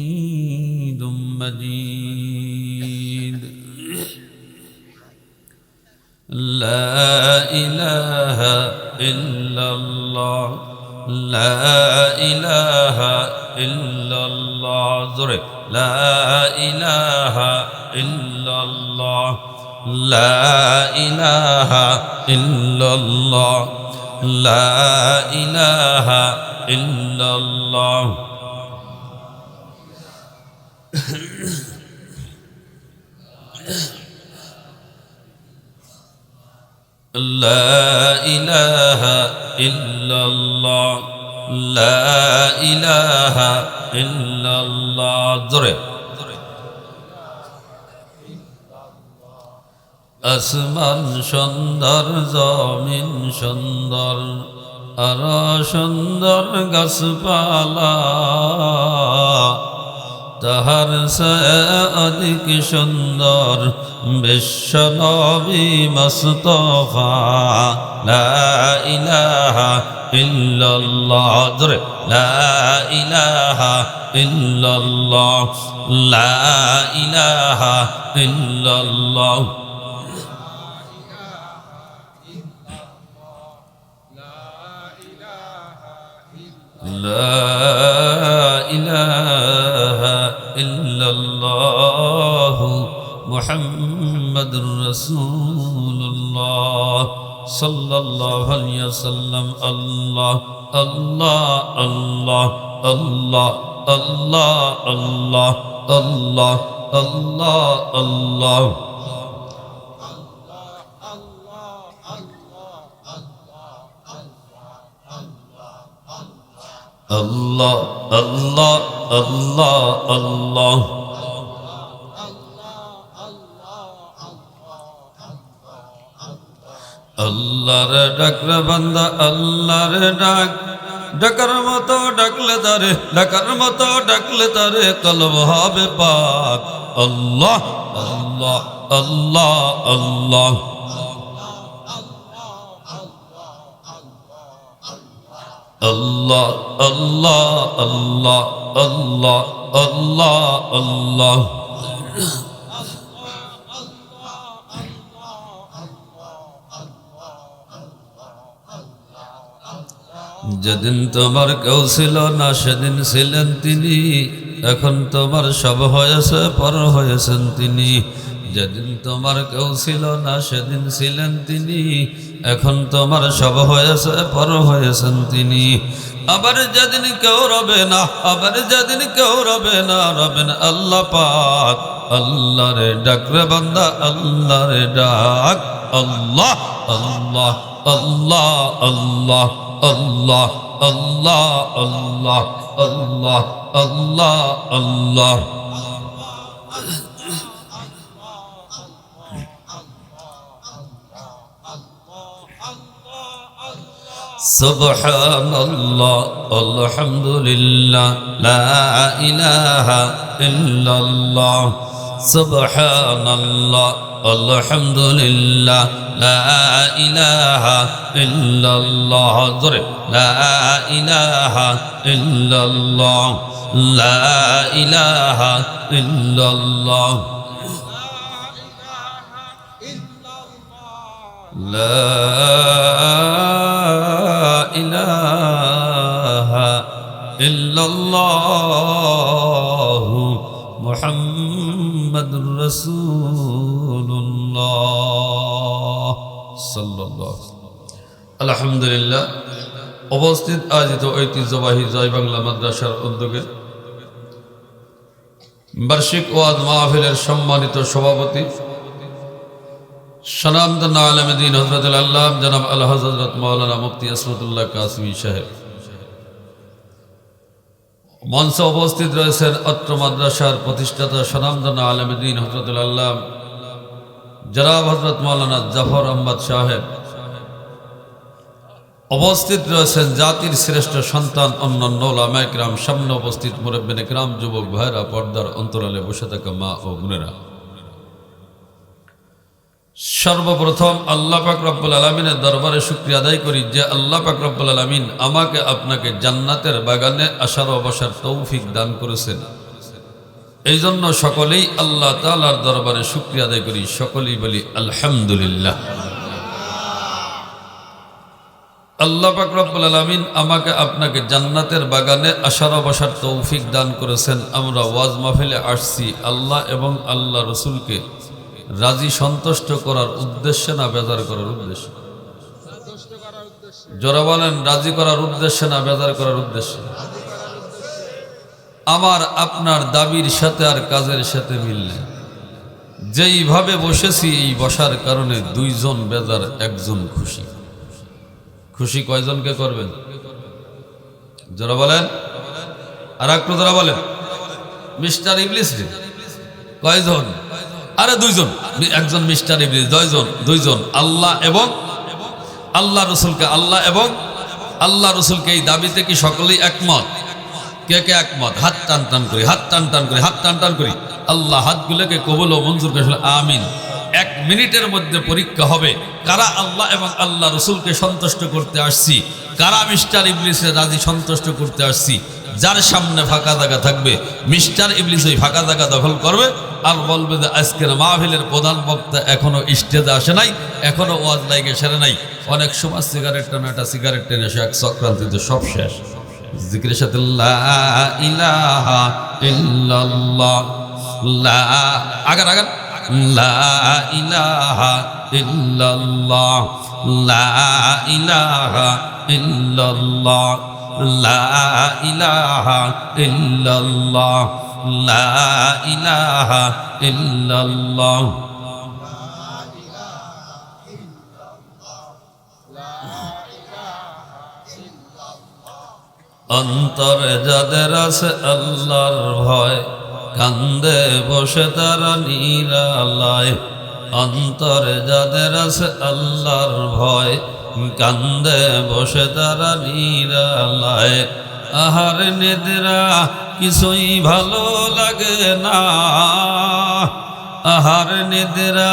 حميد مجيد. لا إله إلا الله، لا إله إلا الله، لا إله إلا الله، لا إله إلا الله، لا إله إلا الله. لا إله إلا الله، لا إله إلا الله. আসমান সুন্দর, জমিন সুন্দর, আর সুন্দর গাছপালা, তাহার চেয়ে অধিক সুন্দর বিশ্ব নবী মুস্তাফা। লা ইলাহা ইল্লাল্লাহ, লা ইলাহা ইল্লাল্লাহ, লা ইলাহা ইল্লাল্লাহ। لا إله إلا الله محمد رسول الله صلى الله عليه وسلم. الله الله الله الله الله الله الله الله الله. Allah Allah Allah Allah. আল্লাহর ডাক রে বান্দা, আল্লাহর ডাক, ডাকার মতো ডাকলে তারে, ডাকার মতো ডাকলে তারে কলব হবে পাক। আল্লাহ আল্লাহ আল্লাহ আল্লাহ। Allah Allah Allah Allah Allah Allah. যেদিন তোমার কেউ ছিল না সেদিন ছিলেন তিনি, এখন তোমার সব হয়েছে পর হয়েছেন তিনি। যেদিন তোমার কেউ ছিল না সেদিন ছিলেন তিনি, এখন তোমার সব হয়েছে পর হয়েছেন তিনি। আবার যেদিন কেউ রবে না, আবার যেদিন কেউ রবে না, রবেন আল্লাহ পাক। আল্লাহরে ডাক রে বান্দা, আল্লাহরে ডাক। আল্লাহ আল্লাহ আল্লাহ আল্লাহ আল্লাহ আল্লাহ আল্লাহ আল্লাহ আল্লাহ আল্লাহ। সুবহানাল্লাহ আলহামদুলিল্লাহ লা ইলাহা ইল্লাল্লাহ। সুবহানাল্লাহ আলহামদুলিল্লাহ লা ইলাহা ইল্লাল্লাহ, লা ইলাহা ইল্লাল্লাহ, লা ইলাহা ইল্লাল্লাহ, লা ইলাহা ইল্লাল্লাহ মুহাম্মাদুর রাসূলুল্লাহ সাল্লাল্লাহু আলাইহি ওয়াসাল্লাম। আলহামদুলিল্লাহ, উপস্থিত আয়োজিত ঐতিহ্যবাহী জয় বাংলা মাদ্রাসার উদ্যোগে বার্ষিক ওয়াজ মাহফিলের সম্মানিত সভাপতি সনামধন্য আলেম দ্বীন হযরতুল আল্লাহ জনাব আলা হযরত মাওলানা মুফতি আসমাতুল্লাহ কাসিমি সাহেব, মঞ্চে উপস্থিত রয়েছেন অত্র মাদ্রাসার প্রতিষ্ঠাতা সনামধন্য আলেম দ্বীন হযরতুল আল্লাহ জনাব হযরত মাওলানা জাফর আহমদ সাহেব, উপস্থিত রয়েছেন জাতির শ্রেষ্ঠ সন্তান অন্যান্য উলামায়ে কিরাম, সামনে উপস্থিত মুরব্বিনে কিরাম, যুবক ভাইরা, পর্দার অন্তরালে বসে থাকা মা ও বোনেরা। সর্বপ্রথম আল্লাহ পাক রব্বুল আলামিনের দরবারে শুকরিয়া আদায় করি যে আল্লাহ পাক রব্বুল আলামিন আমাকে আপনাকে জান্নাতের বাগানে আসার ও বসার তৌফিক দান করেছেন। এই জন্য সকলেই আল্লাহ তাআলার দরবারে শুকরিয়া আদায় করি, সকলেই বলি আলহামদুলিল্লাহ। আল্লাহ পাক রব্বুল আলামিন আমাকে আপনাকে জান্নাতের বাগানে আসার বসার তৌফিক দান করেছেন। আমরা ওয়াজ মাহফিলে আসছি আল্লাহ এবং আল্লাহ রসুলকে রাজি সন্তুষ্ট করার উদ্দেশ্যে না বেজার করার উদ্দেশ্যে? যারা বলেন রাজি করার উদ্দেশ্যে না বেজার করার উদ্দেশ্যে? আমার আপনার দাবির সাথে আর কাজের সাথে মিললে যেইভাবে বসেছি, এই বসার কারণে দুইজন বেজার, একজন খুশি। খুশি কয়জনকে করবেন? যারা বলেন আর একটু যারা বলেন মিস্টার ইবলিস রে কয়জন? আরে দুইজন, একজন মিস্টার ইবলিস, দুইজন আল্লাহ এবং আল্লাহ রসুলকে, আল্লাহ এবং আল্লাহ রসুলকে এই দাবিতে কি সকলেই একমত? কে কে একমত? হাত টান টান করি, হাত টান টান করি, হাত টান টান করি। আল্লাহ হাতগুলোকে কবুল ও মঞ্জুর করে আমিন। 1 মিনিটের মধ্যে পরীক্ষা হবে কারা আল্লাহ এবং আল্লাহ রসুলকে সন্তুষ্ট করতে আসছি, কারা মিস্টার ইবলিসের রাজি সন্তুষ্ট করতে আসছি। যার সামনে ফাঁকা জায়গা থাকবে মিস্টার ইবলিস ওই ফাঁকা জায়গা দখল করবে আর বলবে যে আজকের মাহফিলের প্রধান বক্তা এখনো স্টেজে আসে নাই, এখনো ওয়াজ লাইগে সেরে নাই। অনেক সময় সিগারেট টানা, একটা সিগারেট টেনে সে এক চক্রান্তিতে সব শেষ। জিকিরের সাথে লা ইলাহা ইল্লাল্লাহ, লা আগার আগার, লা ইলাহা ইল্লাল্লাহ, লা ইলাহা ইল্লাল্লাহ, লা ইলাহা ইল্লাল্লাহ, লা ইলাহা ইল্লাল্লাহ। অন্তরে যাদের আছে আল্লাহর ভয়, কান্দে বসে তারা নিরালায়। অন্তরে যাদের আছে আল্লাহর ভয়, কান্দে বসে তারা নিরালায়। আহার নিদ্রা কিছুই ভালো লাগে না, আহার নিদ্রা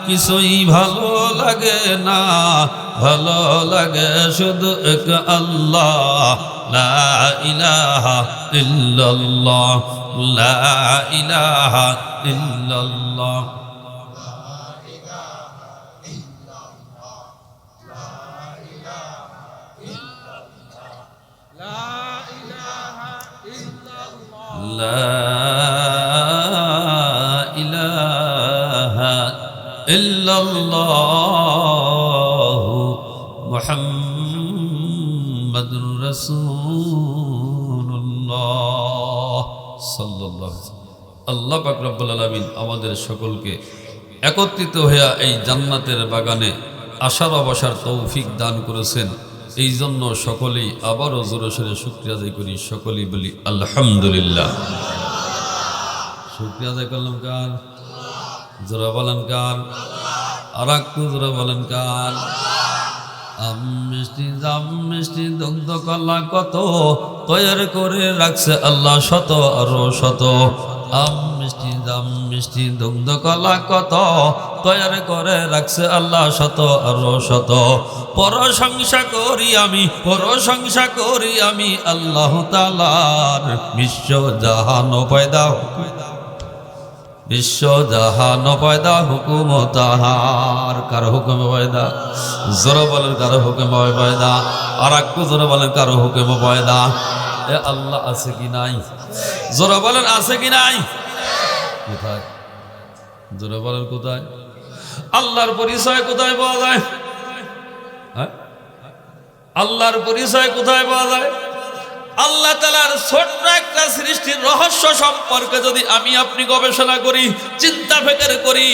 কিছুই ভালো লাগে না, ভালো লাগে শুধু এক আল্লাহ। লা ইলাহা ইল্লাল্লাহ, লা ইলাহা ইল্লাল্লাহ। লা ইলাহা ইল্লাল্লাহ মুহাম্মাদুর রাসূলুল্লাহ সাল্লাল্লাহু আলাইহি ওয়াসাল্লাম। আল্লাহ পাক রব্বুল আলামিন আমাদের সকলকে একত্রিত হয়ে এই জান্নাতের বাগানে আসার বসার তৌফিক দান করেছেন। এই জন্য সকলেই আবারও জোরে সোরে শুকরিয়া আদায় করি, সকলেই বলি আলহামদুলিল্লাহ। শুকরিয়া আদায় করলাম কার? জোরে বলেন কার? আর একটু জোরে বলেন কার? আম মিষ্টি জাম মিষ্টি দগ্ধ কলা কত তৈরি করে রাখছে আল্লাহ শত আরো শত। আম মিষ্টি জাম মিষ্টি দগ্ধ কলা কত তৈরি করে রাখছে আল্লাহ শত আরো শত। প্রশংসা করি আমি, প্রশংসা করি আমি আল্লাহ তাআলার। বিশ্ব জাহান পয়দা, বিশ্ব জাহান পয়দা হুকুম তাহার। কার হুকুম পয়দা? জোরে বলেন কার হুকুম পয়দা? আর একটু জোরে বলেন কার হুকুম পয়দা? এ আল্লাহ আছে কি নাই? জোরে বলেন আছে কি নাই? কোথায়? জোরে বলেন কোথায়? আল্লাহর পরিচয় কোথায় পাওয়া যায়? হ্যাঁ, আল্লাহর পরিচয় কোথায় পাওয়া যায়? আল্লাহ তাআলার ছোট্ট একটা সৃষ্টির রহস্য সম্পর্কে যদি আমি আপনি গবেষণা করি, চিন্তা ফিকির করি,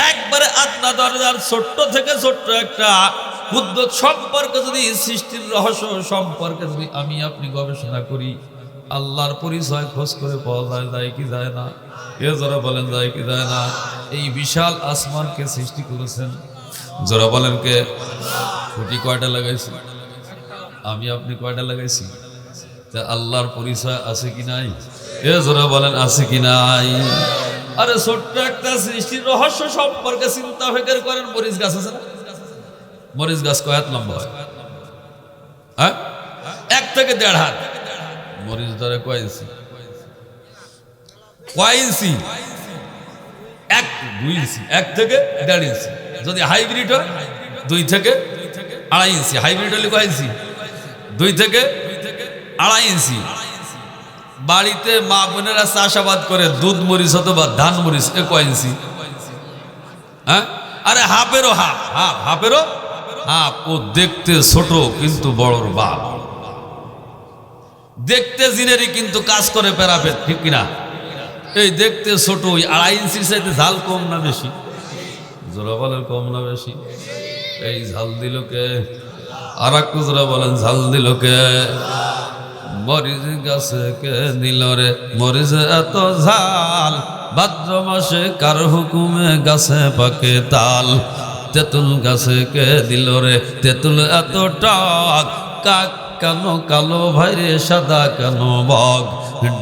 একবারে আদনা দরজার ছোট্ট থেকে ছোট্ট একটা উদ্যোগ সম্পর্কে যদি, সৃষ্টির রহস্য সম্পর্কে যদি আমি আপনি গবেষণা করি, আল্লাহর পরিচয় খোঁজ করে পাওয়া যায়, যায় কি যায় না? এ যারা বলেন যায় কি যায় না? এই বিশাল আসমানকে সৃষ্টি করেছেন, যারা বলেন কে? খুঁটি কয়টা লাগাইছি? আমি আপনি কয়টা লাগাইছি? আল্লাহর পরিচয় আছে কি নাই? এ জোরে বলেন আছে কি নাই? আরে ছোট্ট একটা সৃষ্টির রহস্য সম্পর্কে চিন্তা ফিকির করেন। মরিচ গাছ আছে না? মরিচ গাছ কয় হাত লম্বা হয়? হ্যাঁ, 1 থেকে 1.5 হাত। মরিচ ধরে কয় ইঞ্চি? কয় ইঞ্চি? 2 ইঞ্চি, 1 থেকে 1.5 ইঞ্চি। যদি হাইব্রিড হয় 2 থেকে 2.5 ইঞ্চি। হাইব্রিড হলে কয় ইঞ্চি? 2 থেকে 2.5 ইঞ্চি। বাড়িতে মা বোনেরা চাষাবাদ করে দুধ মরিচ অথবা ধান মরিচ, কয় ইঞ্চি? হ্যাঁ, আরে হাফেরও হাফ, হাফেরও হাফ। ও দেখতে ছোট কিন্তু বড়র বাপ। দেখতে জিনেরই কিন্তু কাজ করে প্যারাপেট, ঠিক কিনা? এই দেখতে ছোট, ওই 2.5 ইঞ্চির চাইতে ঝাল কম না বেশি? জোরা বলেন কম না বেশি? এই ঝাল দিল কে? আর একটু জোরা বলেন ঝাল দিল কে? মরিচ গাছে কে দিল রে মরিচ এত ঝাল, ভাদ্র মাসে কার হুকুমে গাছে পাকে তাল। তেঁতুল গাছে কে দিল রে তেঁতুল এত টক, কাক কেন কালো ভাইরে সাদা কেন বক।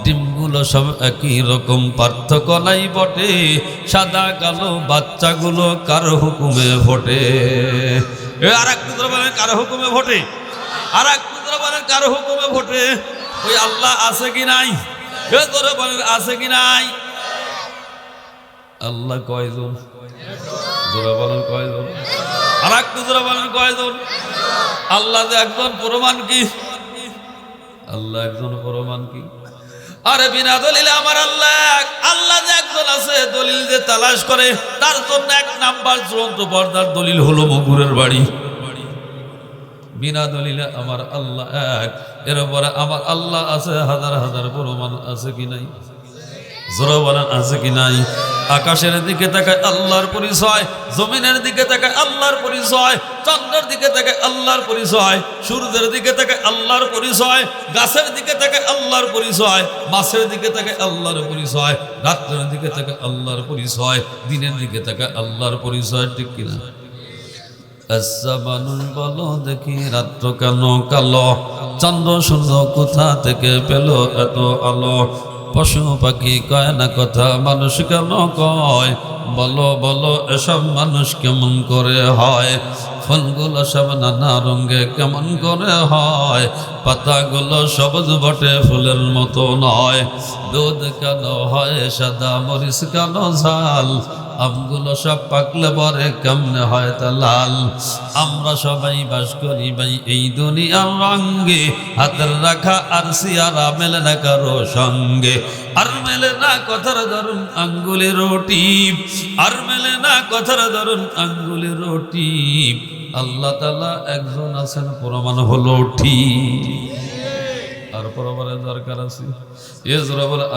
ডিমগুলো সব একই রকম, পার্থক্য নাই বটে, সাদা কালো বাচ্চাগুলো কার হুকুমে ভোটে। আর এক পুত্র বলেন কার হুকুমে ভোটে? আর এক পুত্র বলেন কার হুকুমে ভোটে? ওই আল্লাহ আছে কি নাই? তোরে বলেন আছে কি নাই? আল্লাহ কয়জন? জোরা বলেন কয়জন? আর এক পুত্র বলেন কয়জন? আল্লাহ যে একজন, প্রমাণ কি? আল্লাহ একজন, প্রমাণ কি? আরে বিনা দলিলে আমার আল্লাহ যে একজন আছে, দলিল যে তালাশ করে তার জন্য 1 নাম্বার চূড়ান্ত পর্দার দলিল হলো মকুরের বাড়ি। বিনা দলিলে আমার আল্লাহ এক, এর উপরে আমার আল্লাহ আছে হাজার হাজার প্রমাণ, আছে কি নাই? জোরা বলেন আছে কি নাই? আকাশের দিকে তাকায় আল্লাহর পরিচয়, জমিনের দিকে তাকায় আল্লাহর পরিচয়, চন্দ্রের দিকে তাকায় আল্লাহর পরিচয়, সূর্যের দিকে তাকায় আল্লাহর পরিচয়, গাছের দিকে তাকায় আল্লাহর পরিচয়, মাছের দিকে তাকায় আল্লাহর পরিচয়, রাত্রের দিকে তাকায় আল্লাহর পরিচয়, দিনের দিকে তাকায় আল্লাহর পরিচয়, ঠিক কিনা? আচ্ছা মানুষ বলো দেখি রাত্র কেন কালো, চন্দ্র সূর্য কোথা থেকে পেল এত আলো? পশু পাখি কয় না কথা, মানুষ কেন কয়? বলো বলো এসব মানুষ কেমন করে হয়? ফলগুলো সব নানা রঙে কেমন করে হয়? পাতাগুলো সবুজ বটে ফুলের মতো নয়। দুধ কেন হয় সাদা, মরিচ কেন ঝাল? আমগুলো সব পাকলে পরে কেমনে হয় তা লাল? আমরা সবাই বাস করি ভাই এই দুনিয়ার রঙ্গে, হাতের রাখা আর সিয়ারা মেলে না কারো সঙ্গে। আর মেলে না কথার ধরুন আঙ্গুলের রুটি, আর মেলে না কথার ধরুন আঙ্গুলের রুটি। আল্লাহ তাআলা একজন আছেন, প্রমাণ হলো ঠিক। আর প্রমাণের দরকার আছে,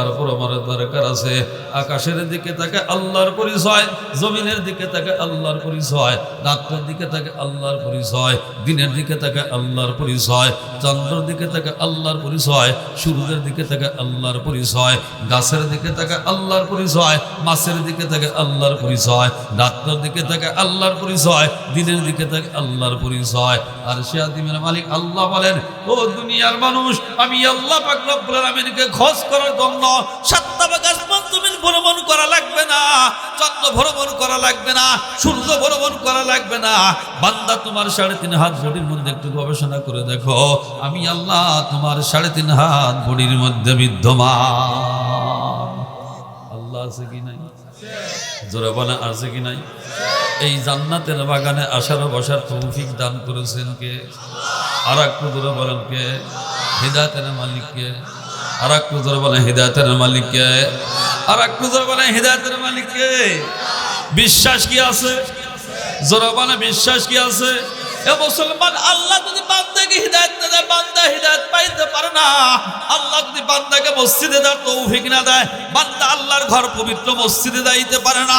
আর প্রমাণের দরকার আছে। আকাশের দিকে তাকে আল্লাহর পরিচয়, জমিনের দিকে তাকে আল্লাহর পরিচয়, রাত্রের দিকে তাকে আল্লাহর পরিচয়, দিনের দিকে তাকে আল্লাহর পরিচয়, চন্দ্রের দিকে তাকে আল্লাহর পরিচয়, সূর্যের দিকে তাকে আল্লাহর পরিচয়, গাছের দিকে তাকে আল্লাহর পরিচয়, মাছের দিকে তাকে আল্লাহর পরিচয়, রাত্রের দিকে তাকে আল্লাহর পরিচয়, দিনের দিকে তাকে আল্লাহর পরিচয়। আর সে আদিমের মালিক আল্লাহ বলেন, ও দুনিয়ার মানুষ, আমি আল্লাহ পাক রব্বুল আলামিনকে খোঁজ করার জন্য 7টা ভাগ আসমান জমিন ভ্রমণ করা লাগবে না, চন্দ্র ভ্রমণ করা লাগবে না, সূর্য ভ্রমণ করা লাগবে না। বান্দা তোমার 3.5 হাত বডির মধ্যে একটু গবেষণা করে দেখো, আমি আল্লাহ তোমার 3.5 হাত বডির মধ্যে বিদ্যমান। আল্লাহ আছে কি নাই? জোরে বলে আছে কি নাই? এই জান্নাতের বাগানে আসার বসার তৌফিক দান করেছেন কে? আর একটু জোরে বলেন কে? হিদায়াতের মালিক কে? আর একটু জোরে বলেন হিদায়াতের মালিক কে? আর একটু জোরে বলেন হিদায়াতের মালিক কে? বিশ্বাস কি আছে? জোরে বলেন বিশ্বাস কি আছে? এ মুসলমান, আল্লাহ যদি বান্দাকে হিদায়াত না দেয়, বান্দা হিদায়াত পাইতে পারে না। আল্লাহ যদি বান্দাকে মসজিদে দেওয়ার তৌফিক না দেয়, বান্দা আল্লাহর ঘর পবিত্র মসজিদে যাইতে পারে না।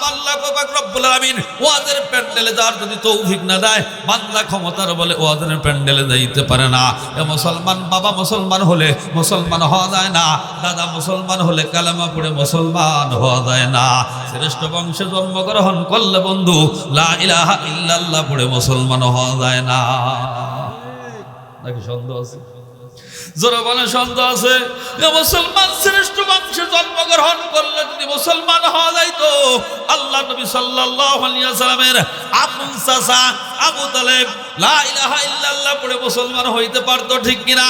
আল্লাহ পাক রব্বুল আলামিন ওয়াজের প্যান্ডেলে যাওয়ার যদি তৌফিক না দেয়, বান্দা ক্ষমতার বলে ওয়াজের প্যান্ডেলে যাইতে পারে না। এ মুসলমান, বাবা মুসলমান হলে মুসলমান হওয়া যায় না, দাদা মুসলমান হলে কালেমা পড়ে মুসলমান হওয়া যায় না। শ্রেষ্ঠ বংশে জন্মগ্রহণ করলে বন্ধু লা ইলাহা ইল্লাল্লাহ পড়ে মুসলমান হওয়া যায় না। নাকি সন্দেহ আছে? জোরে বলে সন্দেহ আছে? মুসলমান শ্রেষ্ঠ বংশে জন্মগ্রহণ করলে যদি মুসলমান হওয়া যাইতো, আল্লাহ নবী সাল্লাল্লাহু আলাইহি ওয়াসাল্লামের আপন চাচা আবু তালেব লা ইলাহা ইল্লাল্লাহ পড়ে মুসলমান হইতে পারতো, ঠিক কিনা?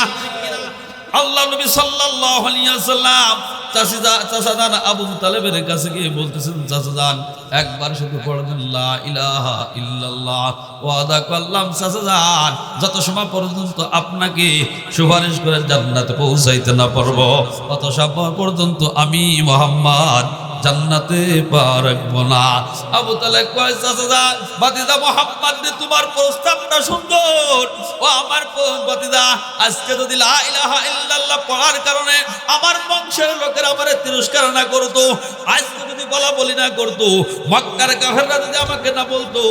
আল্লাহ নবী সাল্লাল্লাহু আলাইহি ওয়াসাল্লাম চাচাজান আবু তালেবের কাছে গিয়ে বলতেছেন, চাচাজান একবার শুধু পড়বেন লা ইলাহা ইল্লাল্লাহ, ওয়াদা করলাম চাচাজান যত সময় পর্যন্ত আপনাকে সুপারিশ করে জান্নাতে পৌঁছাইতে না পারবো তত সময় পর্যন্ত আমি মুহাম্মদ জান্নাতে পা রাখবো না। আবু তালেব কয়, চাচাজা ভাতিজা মুহাম্মদ রে, তোমার প্রস্তাবটা সুন্দর। ও আমার ভাতিজা, আজকে যদি লা ইলাহা ইল্লাল্লাহ পড়ার কারণে আমার বংশের লোকেরা আমারে তিরস্কার না করতো, আজকে যদি বলা বলি না করতো, মক্কার কাফেররা যদি আমাকে না বলতো,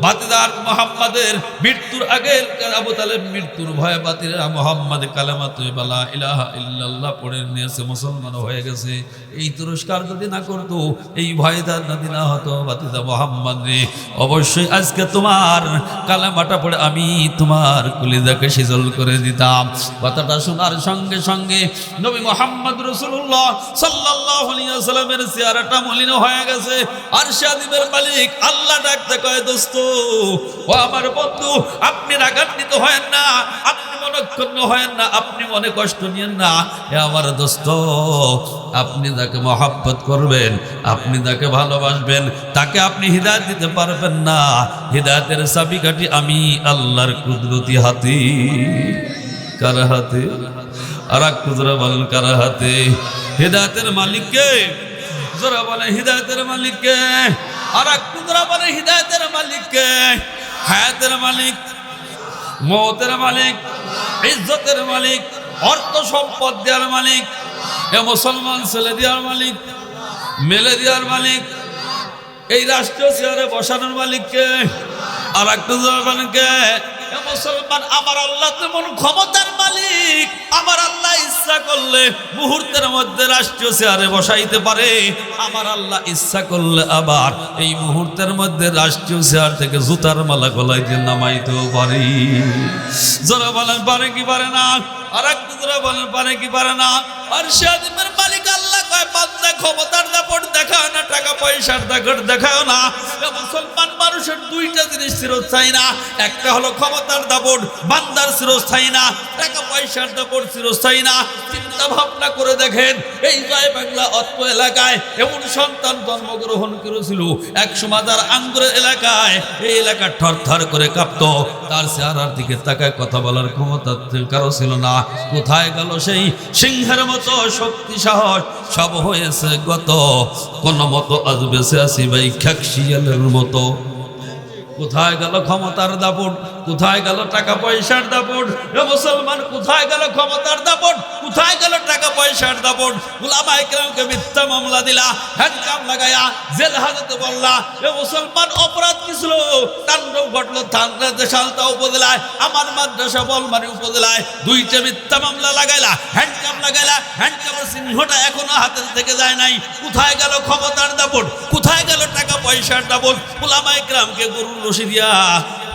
ভাতিজার মুহাম্মাদের মৃত্যুর আগে আবু তালেব মৃত্যুর ভয়ে ভাতিজা মুহাম্মদ কালেমা তয়্যিবা লা ইলাহা ইল্লাল্লাহ পড়ে নিয়েছে, মুসলমান হয়ে গেছে, এই তিরস্কার যদি না করতো, এই ভয়দার নদী না হতো, ভাতিজা মুহাম্মদ রে, অবশ্যই আজকে তোমার কালেমাটা পড়ে আমি তোমার কলিজাকে শীতল করে দিতাম। কথাটা শোনার সঙ্গে সঙ্গে নবী মুহাম্মদ রাসূলুল্লাহ সাল্লাল্লাহু আলাইহি ওয়াসাল্লামের চেহারাটা মলিন হয়ে গেছে। আর শাদিবের মালিক আল্লাহ ডাকতে কয়, দোস্ত ও আমার বন্ধু, আপনি রাগান্বিত হয়েন না, আপনি মনক্ষুণ্ণ হয়েন না, আপনি মনে কষ্ট নিয়েন না। এ আমার দোস্ত, আপনি যাকে মহব্বত করবেন, আপনি যাকে ভালোবাসবেন, তাকে আপনি হিদায়াত দিতে পারবেন না। হিদায়াতের চাবিকাঠি আমি আল্লাহর কুদরতি হাতে। কার হাতে? আর এক কুদরা বলেন কার হাতে? হিদায়াতের মালিককে। জোরা বলে হিদায়াতের মালিককে। আর এক কুদরা বলে হিদায়াতের মালিককে। হায়াতের মালিক, মওতের মালিক, ইজ্জতের মালিক, অর্থ সম্পদ দেওয়ার মালিক, এ মুসলমান ছেলে দেওয়ার মালিক, মেলে দেওয়ার মালিক, এই রাষ্ট্রীয় চেয়ারে বসানোর মালিককে। আর একটু কে? মুসলমান, আমার আল্লাহ তেমন ক্ষমতার মালিক, আমার আল্লাহ ইচ্ছা করলে মুহূর্তের মধ্যে রাষ্ট্রীয় চেয়ারে বসাইতে পারে, আমার আল্লাহ ইচ্ছা করলে আবার এই মুহূর্তের মধ্যে রাষ্ট্রীয় চেয়ার থেকে জুতার মালা গলায় দিয়ে নামাইতেও পারে। যারা বলেন পারে কি পারে না? আর একটু যারা বলেন পারে কি পারে না? আর শাদিমের মালিক আল্লাহ কয়, বান্দা ক্ষমতার দাপট দেখায় না, টাকা পয়সার দাপট দেখায় না। মুসলমান মানুষের দুইটা জিনিস চিরস্থায়ী না, একটা হলো ক্ষমতার দাপট, বান্দার চিরস্থায়ী না, টাকা পয়সার দাপট চিরস্থায়ী না। চিন্তা ভাবনা করে দেখেন, এই জয় বাংলা অত্র এলাকায় এমন সন্তান জন্মগ্রহণ করেছিল, এক সময় তার আঙ্গুরের এলাকায় এই এলাকা থরথর করে কাঁপতো, তার চেহারার দিকে তাকায় কথা বলার ক্ষমতা কারো ছিল না। কোথায় গেল সেই সিংহের মতো শক্তি সাহস? সব হয়েছে গত, কোন মতো আজ বেঁচে আছি ভাই খ্যাকশিয়ালের মতো। কোথায় গেল ক্ষমতার দাপট? কোথায় গেল টাকা পয়সার দাপট? এ মুসলমান, কোথায় গেল ক্ষমতার দাপট? কোথায় গেল টাকা পয়সার দাপট? উলামায়ে কেরামকে মিথ্যা মামলা দিলা, হ্যান্ডকাম লাগায়া জেল হাজতে বললা। এ মুসলমান, অপরাধ কি ছিল? তাণ্ডব ঘটলো সালতা উপজেলায়, আমার মাদ্রাসা বলমারি উপজেলায়, দুইটা মিথ্যা মামলা লাগাইলা, হ্যান্ডকাম লাগাইলা, হ্যান্ডকামের চিহ্নটা এখনো হাতের থেকে যায় নাই। কোথায় গেল ক্ষমতার দাপট? কোথায় গেল টাকা পয়সার দাপট? উলামায়ে কেরামকে গরুর রশি দিয়া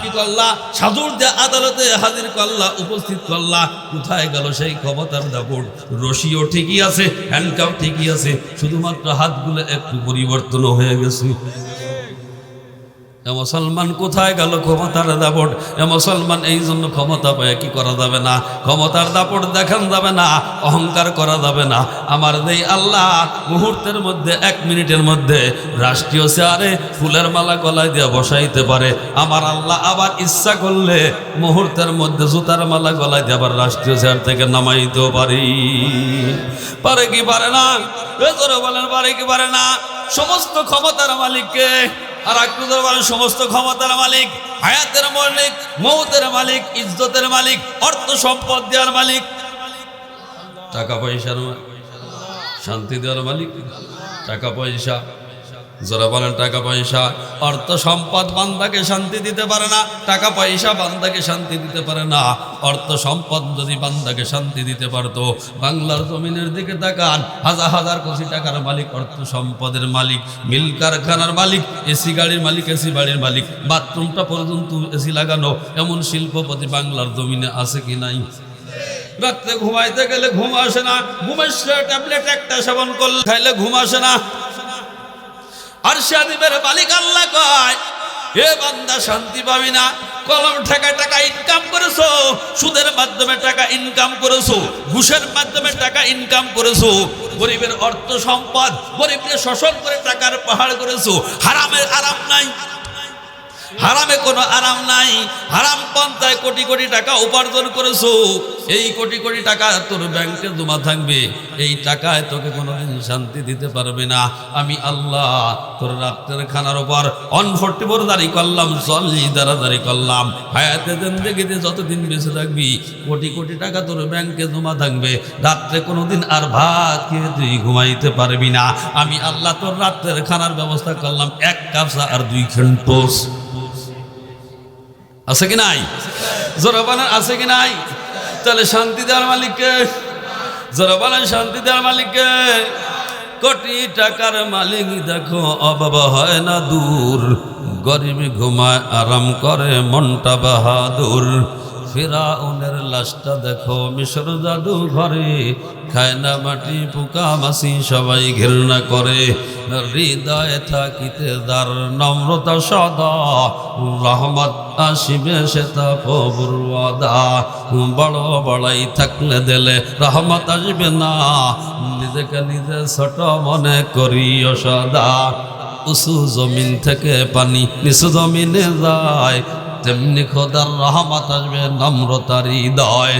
কি করলা? সাজুর দিয়ে আদালতে হাজির করলা, উপস্থিত করলা। কোথায় গেল সেই ক্ষমতার দাপট? রশিও ঠিকই আছে, হ্যান্ডকাম ঠিকই আছে, শুধুমাত্র হাতগুলো একটু পরিবর্তন হয়ে গেছে। মুসলমান, কোথায় গেল ক্ষমতার দাপট? মুসলমান, এই জন্য ক্ষমতা পায় কি করা যাবে না, ক্ষমতার দাপট দেখান যাবে না, অহংকার করা যাবে না। আমার দেই আল্লাহ মুহূর্তের মধ্যে, 1 মিনিটের মধ্যে রাষ্ট্রীয় চেয়ারে ফুলের মালা গলায় দিয়ে বসাইতে পারে। আমার আল্লাহ আবার ইচ্ছা করলে মুহূর্তের মধ্যে জুতার মালা গলায় দিয়ে আবার রাষ্ট্রীয় চেয়ার থেকে নামাইতেও পারি। পারে কি পারে না? বলেন পারে কি পারে না? সমস্ত ক্ষমতার মালিককে। আর একটু বলেন, সমস্ত ক্ষমতার মালিক, হায়াতের মালিক, মওতের মালিক, ইজ্জতের মালিক, অর্থ সম্পদ দেওয়ার মালিক, টাকা পয়সার মালিক, শান্তি দেওয়ার মালিক। টাকা পয়সা, যারা বলেন টাকা পয়সা, অর্থ সম্পদ বান্দাকে শান্তি দিতে পারে না, টাকা পয়সা বান্দাকে শান্তি দিতে পারে না। অর্থ সম্পদ যদি বান্দাকে শান্তি দিতে পারতো, বাংলার জমিনের দিকে তাকান, হাজার হাজার কোটি টাকার মালিক, অর্থ সম্পদের মালিক, মিল কারখানার মালিক, এসি গাড়ির মালিক, এসি বাড়ির মালিক, বাথরুমটা পর্যন্ত এসি লাগানো, এমন শিল্পপতি বাংলার জমিনে আছে কি নাই? রাত্রে ঘুমাইতে গেলে ঘুম আসে না, ঘুমের ট্যাবলেট একটা সেবন করলে খাইলে ঘুম আসে না। আর শাদিবের মালিক আল্লাহ কয়, এ বান্দা শান্তি পাবি না, কলম ঠেকায় টাকা ইনকাম করেছো, সুদের মাধ্যমে টাকা ইনকাম করেছো, ঘুষের মাধ্যমে টাকা ইনকাম করেছো, গরিবের অর্থ সম্পদ, গরিবকে শোষণ করে টাকার পাহাড় করেছো। হারামের আরাম নাই, হারামে কোনো আরাম নাই। হারাম পন্থায় কোটি কোটি টাকা উপার্জন করেছো, এই কোটি কোটি টাকা তোর ব্যাংকে জমা থাকবে, এই টাকায় তোকে কোনোদিন শান্তি দিতে পারবে না। আমি আল্লাহ তোর রাত্রের খানার উপর 144 দাঁড়ি করলাম, চল্লি দ্বারা দাঁড়ি করলাম। হায়াতে জিন্দেগিতে যতদিন বেঁচে থাকবি কোটি কোটি টাকা তোর ব্যাংকে জমা থাকবে, রাত্রে কোনোদিন আর ভাত খেয়ে তুই ঘুমাইতে পারবি না। আমি আল্লাহ তোর রাত্রের খানার ব্যবস্থা করলাম, 1 কাপ চা আর 2 খান টোস্ট। আছে কি নাই? জোরাবানের আছে কি নাই? তাহলে শান্তি দেওয়ার মালিককে, জোরাবানের শান্তি দেওয়ার মালিককে। কোটি টাকার মালিক দেখো অভাব হয় না দূর, গরিব ঘুমায় আরাম করে মনটা বাহাদুর। ফিরাউনের লাশটা দেখো মিশর জাদু ঘরে, খায় না মাটি পোকা মাছি সবাই ঘৃণা করে। হৃদয়ে থাকিতে যার নম্রতা সদা, রহমত আসিবে সে তা প্রভুর ওয়াদা। বড় বড়াই থাকলে দিলে রহমত আসবে না, নিজেকে নিজে ছোট মনে করিও সদা। উঁচু জমিন থেকে পানি নিচু জমিনে যায়, তেমনি খোদার রহমত আসবে নম্রতার হৃদয়।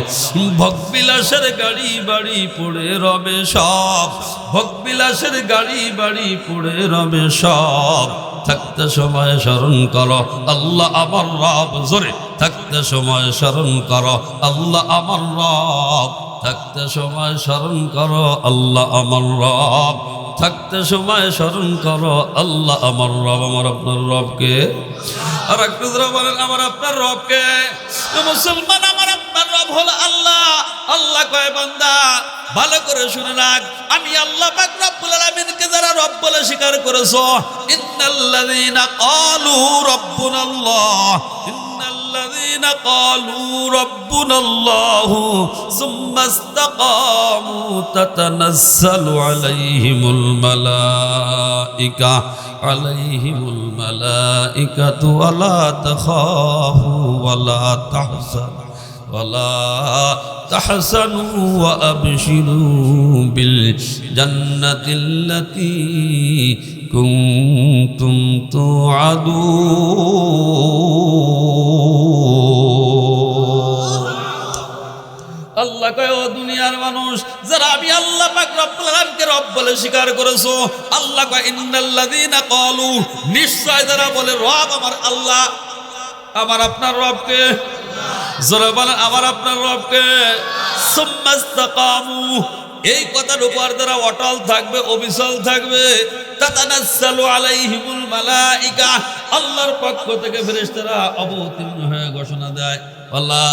ভোগবিলাসের গাড়ি বাড়ি পড়ে রবে সব, ভোগবিলাসের গাড়ি বাড়ি পড়ে রবে সব। থাকতে সময় স্মরণ করো আল্লাহ আমার রব, জোরে থাকতে সময় স্মরণ করো আল্লাহ আমার রব। থাকতে সময় স্মরণ করো আল্লাহ আমার রব, থাকতে সময় স্মরণ করো আল্লাহ আমার রব। আমার আপনার রবকে, আর একটু বলেন আমার আপনার রবকে। মুসলমান আমার আপনার রব হলো আল্লাহ। আল্লাহ কয় বান্দা ভালো করে শুনে রাখ, আমি আল্লাহ পাক রব্বুল আলামিনকে যারা রব বলে স্বীকার করেছো, ইন্নাল্লাযীনা ক্বালু রাব্বুনাল্লাহ, ইন্নাল্লাযীনা ক্বালু রাব্বুনাল্লাহু সুম্মা ইসতাকামু তাতানাজ্জালু আলাইহিমুল মালাইকা, আলাইহিমুল মালাইকাতু ওয়ালা তাখাফু ওয়ালা তাহজানু ওয়ালা তাহসানু ওয়া আবশিরু বিল জান্নাতিল্লাতী কুনতুম তুআদুন। আল্লাহ কয় ও দুনিয়ার মানুষ যারা আমি আল্লাহ পাক রব্বুল আলামিনকে রব বলে স্বীকার করেছো, আল্লাহ কয় ইন্নাল্লাযীনা ক্বালু, নিশ্চয় যারা বলে রব আমার আল্লাহ, আমার আপনার রবকে, যারা বলে আমার আপনার রবকে, সুম্মা ইসতাকামু, এই কথার উপর যারা অটল থাকবে, অবিচল থাকবে, তাতানাজ্জালু আলাইহিমুল মালাইকা, আল্লাহর পক্ষ থেকে ফেরেশতারা অবতীর্ণ হয়ে ঘোষণা দেয়, ওয়ালা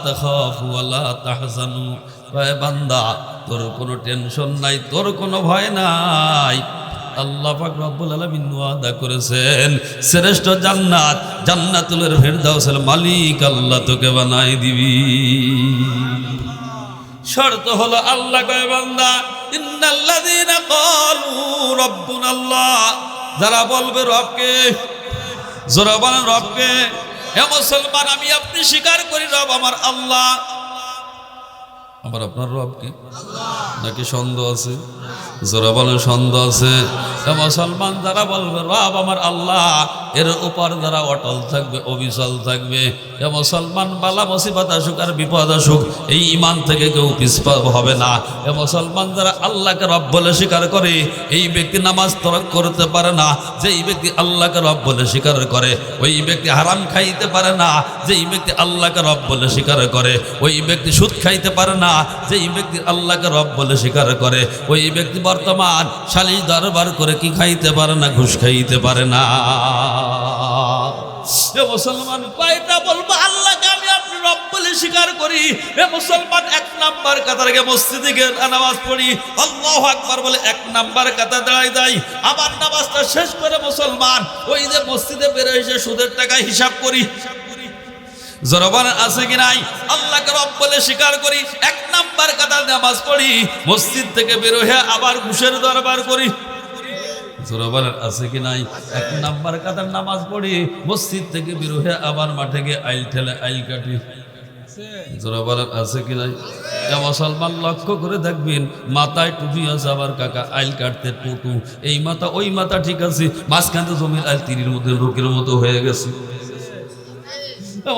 তাখাফু ওয়ালা তাহজানু, কয় বান্দা তোর কোনো টেনশন নাই, তোর কোনো ভয় নাই। আল্লাহ পাক রব্বুল আলামিন ওয়াদা করেছেন শ্রেষ্ঠ জান্নাত, জান্নাতুল ফেরদাউসের মালিক আল্লাহ তোকে বানাই দিবি। শর্ত হলো আল্লাহ কয় বান্দা ইন্নাল্লাযীনা ক্বালু রাব্বুনাল্লাহ, যারা বলবে রবকে, যারা বলেন রবকে, হে মুসলমান আমি আপনি স্বীকার করি রব আমার আল্লাহ। আমার আপনার রবকে নাকি সন্দেহ আছে? যারা বলে সন্দেহ আছে। মুসলমান যারা বলবে রব আমার আল্লাহ, এর উপর যারা অটল থাকবে, অবিচল থাকবে, এ মুসলমান বালা মুসিবত আসুক আর বিপদ আসুক, এই ঈমান থেকে কেউ পিছপা হবে না। এ মুসলমান যারা আল্লাহকে রব বলে স্বীকার করে, এই ব্যক্তি নামাজ তরক করতে পারে না। যেই ব্যক্তি আল্লাহকে রব বলে স্বীকার করে, ওই ব্যক্তি হারাম খাইতে পারে না। যেই ব্যক্তি আল্লাহকে রব বলে স্বীকার করে, ওই ব্যক্তি সুদ খাইতে পারে না। যেই ব্যক্তি আল্লাহকে রব বলে স্বীকার করে, ওই ব্যক্তি বর্তমান শালিশ দরবার করে কি খাইতে পারে না, ঘুষ খাইতে পারে না। মুসলমান কয়টা বলবো আল্লাহকে আমি আপনি রব বলে স্বীকার করি? মুসলমান 1 নাম্বার কাতার গিয়ে মসজিদে গিয়ে নামাজ পড়ি, আল্লাহু আকবার বলে 1 নাম্বার কাতার দাঁড়াই যাই। আবার নামাজটা শেষ করে মুসলমান ওই যে মসজিদে বের এসে সুদের টাকা হিসাব করি। জরবান আছে কি নাই? আল্লাহকে রব বলে স্বীকার করি, 1 নাম্বার কাতার নামাজ পড়ি, মসজিদ থেকে বের হয়ে আবার ঘুষের দরবার করি। জরবান আছে কি নাই? 1 নাম্বার কাতার নামাজ পড়ি, মসজিদ থেকে বের হয়ে আবার মাঠে গিয়ে আইল ঠেলে আইল কাটি। যারা বলেন আছে কি নাই? মুসলমান লক্ষ্য করে দেখবেন, মাথায় টুপি আছে, আবার কাকা আইল কাটতে টুটু, এই মাথা ওই মাথা ঠিক আছে, মাঝখানে জমির আইল তীরের মধ্যে লোকের মতো হয়ে গেছে।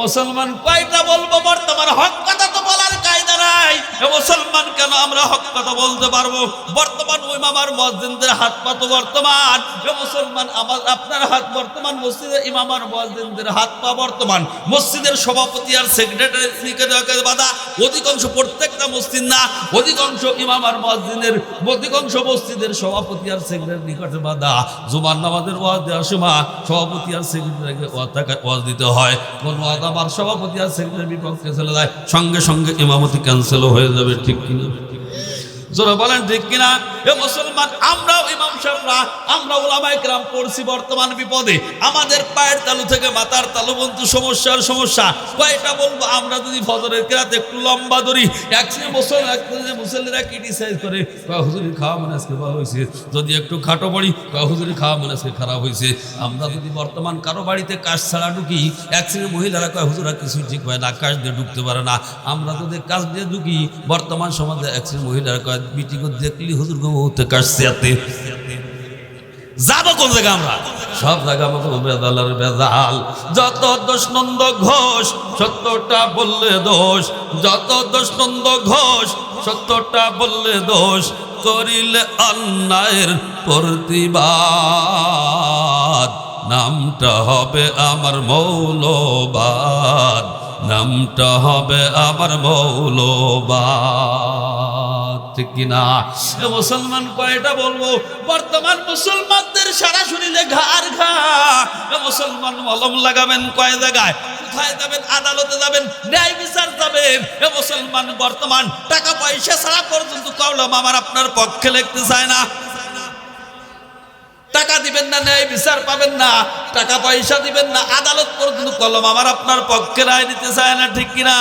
মুসলমান কয়টা বলবো? বর্তমান হক কথা তো বলার কায়দা নাই। মুসলমান কেন আমরা হক কথা বলতে পারবো? বর্তমান ওই মামার মুয়াজ্জিনদের হাত পা তো বর্তমান। মুসলমান আমার আপনার হাত বর্তমান, মসজিদের ইমামার মুয়াজ্জিনদের হাত পা বর্তমান, মসজিদের সভাপতি আর সেক্রেটারি বাধা। অধিকাংশ প্রত্যেকটা মসজিদ না, অধিকাংশ ইমাম আর মুয়াজ্জিনের, অধিকাংশ মসজিদের সভাপতি আর সেক্রেটারির নিকটে বাধা। জুমার নামাজের ওয়াজ দেওয়ার সময় সভাপতি আর সেক্রেটারিকে ওয়াজ দিতে হয়। কোন ওয়াজ আমার সভাপতি আর সেক্রেটারির বিপক্ষে চলে যায়, সঙ্গে সঙ্গে ইমামতি ক্যান্সেল হয়ে যাবে। ঠিক কিনা? যারা বলেন ঠিক কিনা? এ মুসলমান, আমরাও ইমাম সাহেবরা, আমরা উলামায়ে কেরাম পড়ছি বর্তমান বিপদে। আমাদের পায়ের তালু থেকে মাথার তালু পর্যন্ত সমস্যা। কয়টা বলবো? আমরা যদি ফজরের কেরাতে একটু লম্বা ধরি, মুসল্লিরা ক্রিটিসাইজ করে, কয় হুজুরি খাওয়া মানে আজকে ভালো হয়েছে। যদি একটু খাটো পড়ি, কয় হুজুরি খাওয়া মানে আজকে খারাপ হয়েছে। আমরা যদি বর্তমান কারো বাড়িতে কাজ ছাড়া ঢুকি, এক শ্রেণীর মহিলারা কয় হুজুরা কিছুই ঠিক হয় না, কাজ দিয়ে ঢুকতে পারে না। আমরা যদি কাজ দিয়ে ঢুকি, বর্তমান সমাজে এক শ্রেণীর মহিলারা কয় বিটিকে দেখলি হুজুর গো কাশছে যাবো কোন জায়গা? আমরা সব জায়গা মতো বেদালের বেদাল। যত দোষ নন্দ ঘোষ, সত্যটা বললে দোষ। যত দোষ নন্দ ঘোষ, সত্যটা বললে দোষ। করিলে অন্যায়ের প্রতিবাদ, নামটা হবে আমার মৌলবাদ, নামটা হবে আমার মৌলবাদ। ঠিক কিনা? মুসলমান কয়টা বলবো? বর্তমান মুসলমানদের সারা শরীরে ঘাড় ঘা। মুসলমান মলম লাগাবেন কয় জায়গায়? কোথায় যাবেন? আদালতে যাবেন, ন্যায় বিচার যাবেন। মুসলমান বর্তমান টাকা পয়সা ছাড়া পর্যন্ত কলম আমার আপনার পক্ষে লিখতে চায় না। টাকা দিবেন না, ন্যায় বিচার পাবেন না। টাকা পয়সা দিবেন না, আদালত পর্যন্ত কলম আমার আপনার পক্ষে রায় নিতে চায় না। ঠিক কিনা?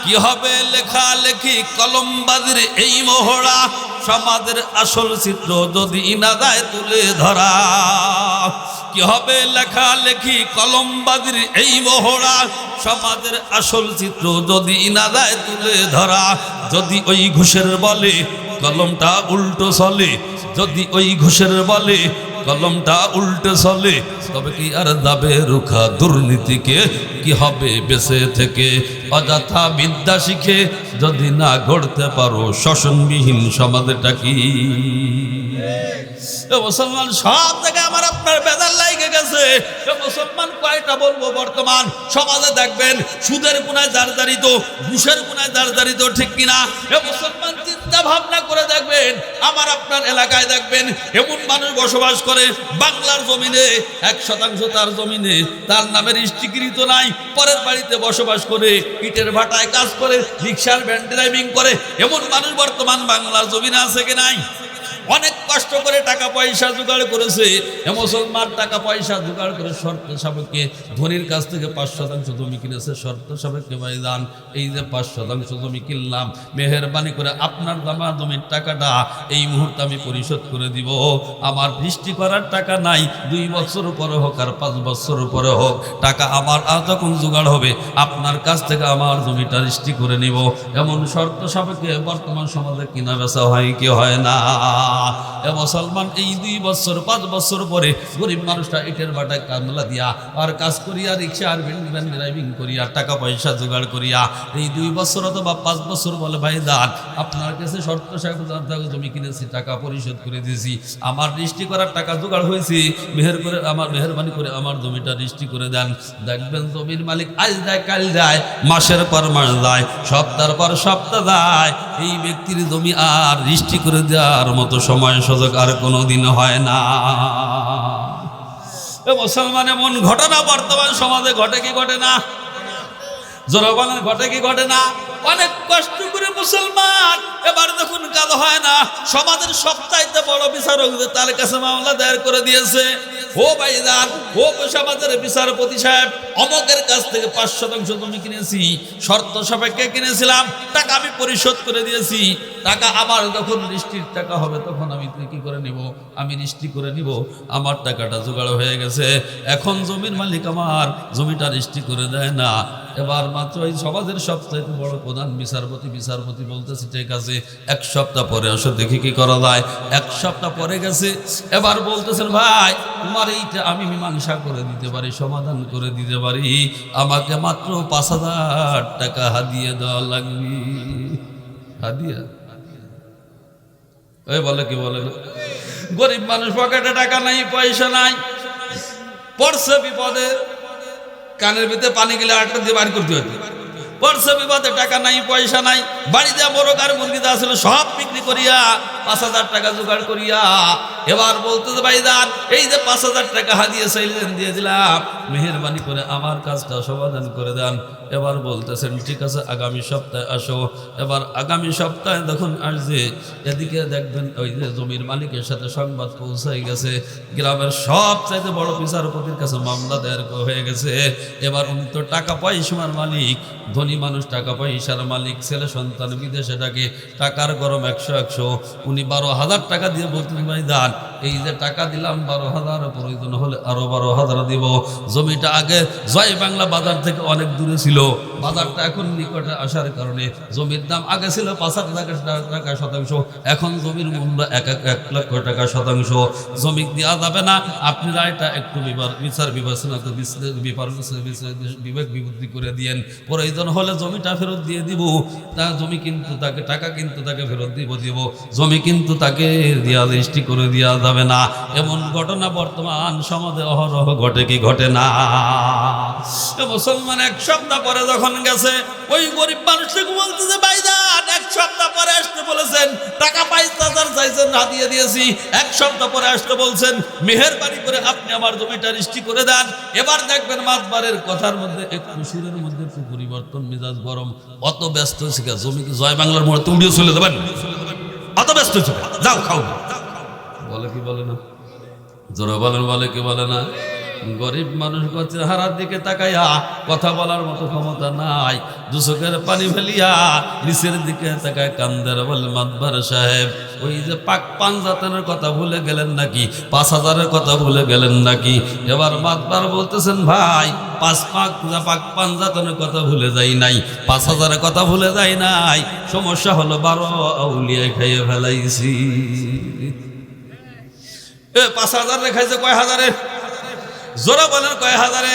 কি হবে লেখালেখি কলমবাজির এই মহড়া, সমাজের আসল চিত্র যদি না যায় তুলে ধরা। কি হবে লেখালেখি কলমবাজির এই মহড়া, সমাজের আসল চিত্র যদি না যায় তুলে ধরা। যদি ওই ঘুষের বলে কলমটা উল্টো চলে, যদি ওই ঘুষের বলে কলমটা উল্টে চলে, তবে কি আর যাবে রুখা দুর্নীতিকে? কি হবে বেঁচে থেকে? অযথা বিদ্যা শিখে যদি না গড়তে পারো শোষণবিহীন সমাজটা কি? মুসলমান সব জায়গায় আমার আপনার বেজার লাগে গেছে। মুসলমান কয়টা বলবো? বর্তমান সমাজে দেখবেন সুদের গুনায় জারজারিত, ঘুষের গুনায় জারজারিত। ঠিক কিনা? মুসলমান চিন্তা ভাবনা করে দেখবেন, আমার আপনার এলাকায় দেখবেন এমন মানুষ বসবাস করে, বাংলার জমিনে 1% তার জমিনে তার নামের স্বীকৃত নাই, পরের বাড়িতে বসবাস করে, ইটের ভাটায় কাজ করে, রিক্সার ভ্যান ড্রাইভিং করে। এমন মানুষ বর্তমান বাংলার জমিনে আছে কি নাই? অনেক কষ্ট করে টাকা পয়সা জোগাড় করেছে। মুসলমান টাকা পয়সা জোগাড় করে শর্ত সাপেক্ষে ধনির কাছ থেকে 5% জমি কিনেছে। শর্ত সাপেক্ষে ভাইজান, এই যে 5% জমি কিনলাম, মেহেরবানি করে আপনার দামা জমির টাকাটা এই মুহূর্তে আমি পরিশোধ করে দিব। আমার বৃষ্টি করার টাকা নাই, 2 বছর পরে হোক আর 5 বছর পরে হোক, টাকা আমার যখন জোগাড় হবে আপনার কাছ থেকে আমার জমিটা রেজিস্ট্রি করে নিব। এমন শর্ত সাপেক্ষে বর্তমান সমাজে কিনা বেচা হয় কি হয় না? মুসলমান এই 2 বছর 5 বছর পরে গরিব মানুষটা ইটের ভাটায় কামলা দিয়া আর কাজ করিয়া, রিক্সা আর ভ্যান ড্রাইভিং করিয়া, টাকা পয়সা জোগাড় করিয়া এই 2 বছর অথবা 5 বছর বলে ভাই দান আপনার কাছে শর্ত সাপেক্ষে জমি কিনেছি, টাকা পরিশোধ করে দিয়েছি, আমার রেজিস্ট্রি করার টাকা জোগাড় হয়েছে, মেহেরবানি করে আমার জমিটা রেজিস্ট্রি করে দেন। দেখবেন জমির মালিক আজ যায় কাল যায়, মাসের পর মাস যায়, সপ্তাহের পর সপ্তাহ যায়, এই ব্যক্তির জমি আর রেজিস্ট্রি করে দেওয়ার মতো সময় সুযোগ আর কোনোদিন হয় না। মুসলমান এমন ঘটনা বর্তমান সমাজে ঘটে কি ঘটে না? জনগণের ঘটে কি ঘটে না? অনেক কষ্ট করে মুসলমান এবার যখন কাজ হয় না, সমাজের সবচাইতে বড় বিচারক তার কাছে মামলা দায়ের করে দিয়েছে, ও ভাইজান, ও সমাজের বিচারপতি সাহেব, অমকের কাছ থেকে 5% জমি কিনেছি, শর্ত সাপেক্ষে কিনেছিলাম, টাকা আমি পরিশোধ করে দিয়েছি, টাকা আমার যখন রেজিস্ট্রির টাকা হবে তখন আমি কি করে নিব? আমি রেজিস্ট্রি করে নিব, আমার টাকাটা জোগাড় হয়ে গেছে। এখন জমির মালিক আমার জমিটা রেজিস্ট্রি করে দেয় না, এবার মাত্র ওই সমাজের সবচাইতে বড় প্রধান বিচারপতি বলতেছে ঠিক আছে 1 সপ্তাহ পরে আসো দেখি কি করা যায়। 1 সপ্তাহ পরে গেছে, এবার বলতেছেন ভাই তোমার এইটা আমি মীমাংসা করে দিতে পারি, সমাধান করে দিতে পারি, আমাকে মাত্র 5,000 টাকা হাদিয়া দেওয়া লাগবে। হাদিয়া ওই বলে কি বলে না, গরিব মানুষ পকেটে টাকা নাই, পয়সা নাই, পড়ছে বিপদে, কানের ভিতরে পানি গেলে আটটা দিয়ে বার করতে হতো, পড়ছে বিপদে, টাকা নাই পয়সা নাই, বাড়িতে বড় কার মুরগি দেওয়া ছিল সব বিক্রি করিয়া 5,000 টাকা জোগাড় করিয়া এবার বলতেছে ভাইজান এই যে 5,000 টাকা হাদিয়া চাইলেন দিয়ে দিলাম, মেহেরবানি করে আমার কাজটা সমাধান করে দেন। এবার বলতেছেন ঠিক আছে আগামী সপ্তাহে আসো। এবার আগামী সপ্তাহে যখন আসছে এদিকে দেখবেন ওই যে জমির মালিকের সাথে সংবাদ পৌঁছাই গেছে, গ্রামের সবচাইতে বড় বিচারপতির কাছে মামলা দায়ের হয়ে গেছে। এবার উনি তো টাকা পয়সার মালিক, ধনী মানুষ, টাকা পয়সার মালিক, ছেলে সন্তান বিদেশে থাকে, টাকার গরম 100 উনি 12,000 টাকা দিয়ে বলতেন ভাই দান এই যে টাকা দিলাম 12,000, প্রয়োজন হলে আরো 12,000 দিব। জমিটা আগে জয় বাংলা বাজার থেকে অনেক দূরে ছিল, বাজারটা এখন নিকটে আসার কারণে জমির দাম আগে ছিল 5,000 টাকা শতাংশ, এখন জমির মূল্য 1 লক্ষ টাকা শতাংশ। জমি দেওয়া যাবে না, আপনারা এটা একটু বিচার বিবেচনা বিবেক বিবুদ্ধি করে দিয়েন, প্রয়োজন হলে জমিটা ফেরত দিয়ে দিব। তা জমি কিন্তু তাকে টাকা কিন্তু তাকে ফেরত দিব, জমি কিন্তু তাকে দেওয়া দৃষ্টি করে দেওয়া যাবে না। এমন ঘটনা বর্তমান সমাজে অহরহ ঘটে কি ঘটে না? মুসলমান 1 সপ্তাহ পরে যখন গেছে ওই গরিব মানুষটাকে বলতেছে ভাইজান 1 সপ্তাহ পরে আসতে বলেছেন, টাকা 5,000 চাইছেন হাদিয়া দিয়েছি, 1 সপ্তাহ পরে আসতে বলছেন, মেহেরবানি করে আপনি আমার জমিটা রেজিস্ট্রি করে দেন। এবার দেখবেন মাতবারের কথার মধ্যে একটু সুরের মধ্যে একটু পরিবর্তন, মেজাজ গরম, অত ব্যস্ত হয়েছে জমি জয় বাংলার মোড়ে তো উড়িয়ে চলে যাবেন, অত ব্যস্ত হয়েছে, যাও খাও। বলে কি বলে না, জোরে বলেন, বলে কি বলে না? গরিব মানুষ চেহারার দিকে তাকাইয়া কথা বলার মতো ক্ষমতা নাই, দুচোখের পানি ফেলিয়া নিচের দিকে তাকায় কান্দের বল মাতবার সাহেব ওই যে পাক পাঞ্জাতনের কথা ভুলে গেলেন নাকি, 5,000-এর কথা ভুলে গেলেন নাকি? এবার মাতবার বলতেছেন ভাই পাক পাঞ্জাতনের কথা ভুলে যাই নাই, 5,000-এর কথা ভুলে যাই নাই, সমস্যা হলো 12 আউলিয়া খাইয়ে ফেলাইছি। 5,000 রেখাইছে কয় হাজারে? জোরা বলেন কয় হাজারে?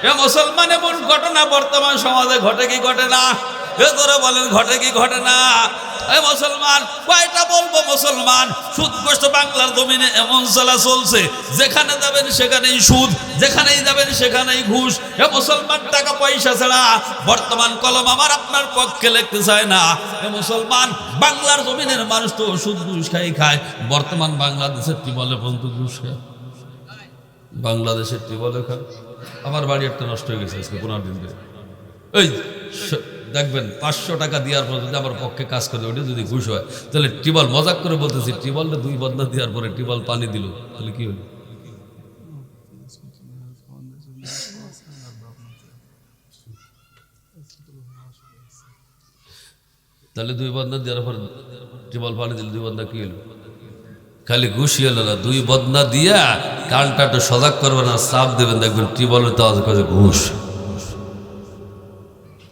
এ মুসলমান এমন ঘটনা বর্তমান সমাজে ঘটে কি ঘটে না? এ জোরা বলেন ঘটে কি ঘটে না? এ মুসলমান কয়টা বলবো মুসলমান, সুদগ্রস্ত বাংলার জমিনে এমন চলা চলছে, যেখানে যাবেন সেখানেই সুদ, যেখানেই যাবেন সেখানেই ঘুষ। এ মুসলমান টাকা পয়সা ছাড়া বর্তমান কলম আমার আপনার পক্ষে লিখতে চায় না। এ মুসলমান বাংলার জমিনের মানুষ তো সুদ ঘুষ খায়। বর্তমান বাংলাদেশের টিবলে পর্যন্ত ঘুষ খায়, বাংলাদেশের টিবলে খায়। আমার বাড়ি একটা নষ্ট হয়ে গেছে আজকে 15 দিন ধরে। এই দেখবেন 500 টাকা দেওয়ার পর যদি আমার পক্ষে কাজ করে ওটা যদি ঘুষ হয় তাহলে টিবল, মজাক করে বলতেছি, টিবলটা 2 বদনা দেওয়ার পরে টিবল পানি দিল তাহলে কি হলো? তাহলে 2 বদনা দেওয়ার পর টিবল পানি দিল, 2 বদনা কি হলো? খালি ঘুষি হলো না, 2 বদনা দিয়া কানটা একটু সজাগ করবেন না, চাপ দেবেন, দেখবেন টিবলের তো আজ কাছে ঘুষ।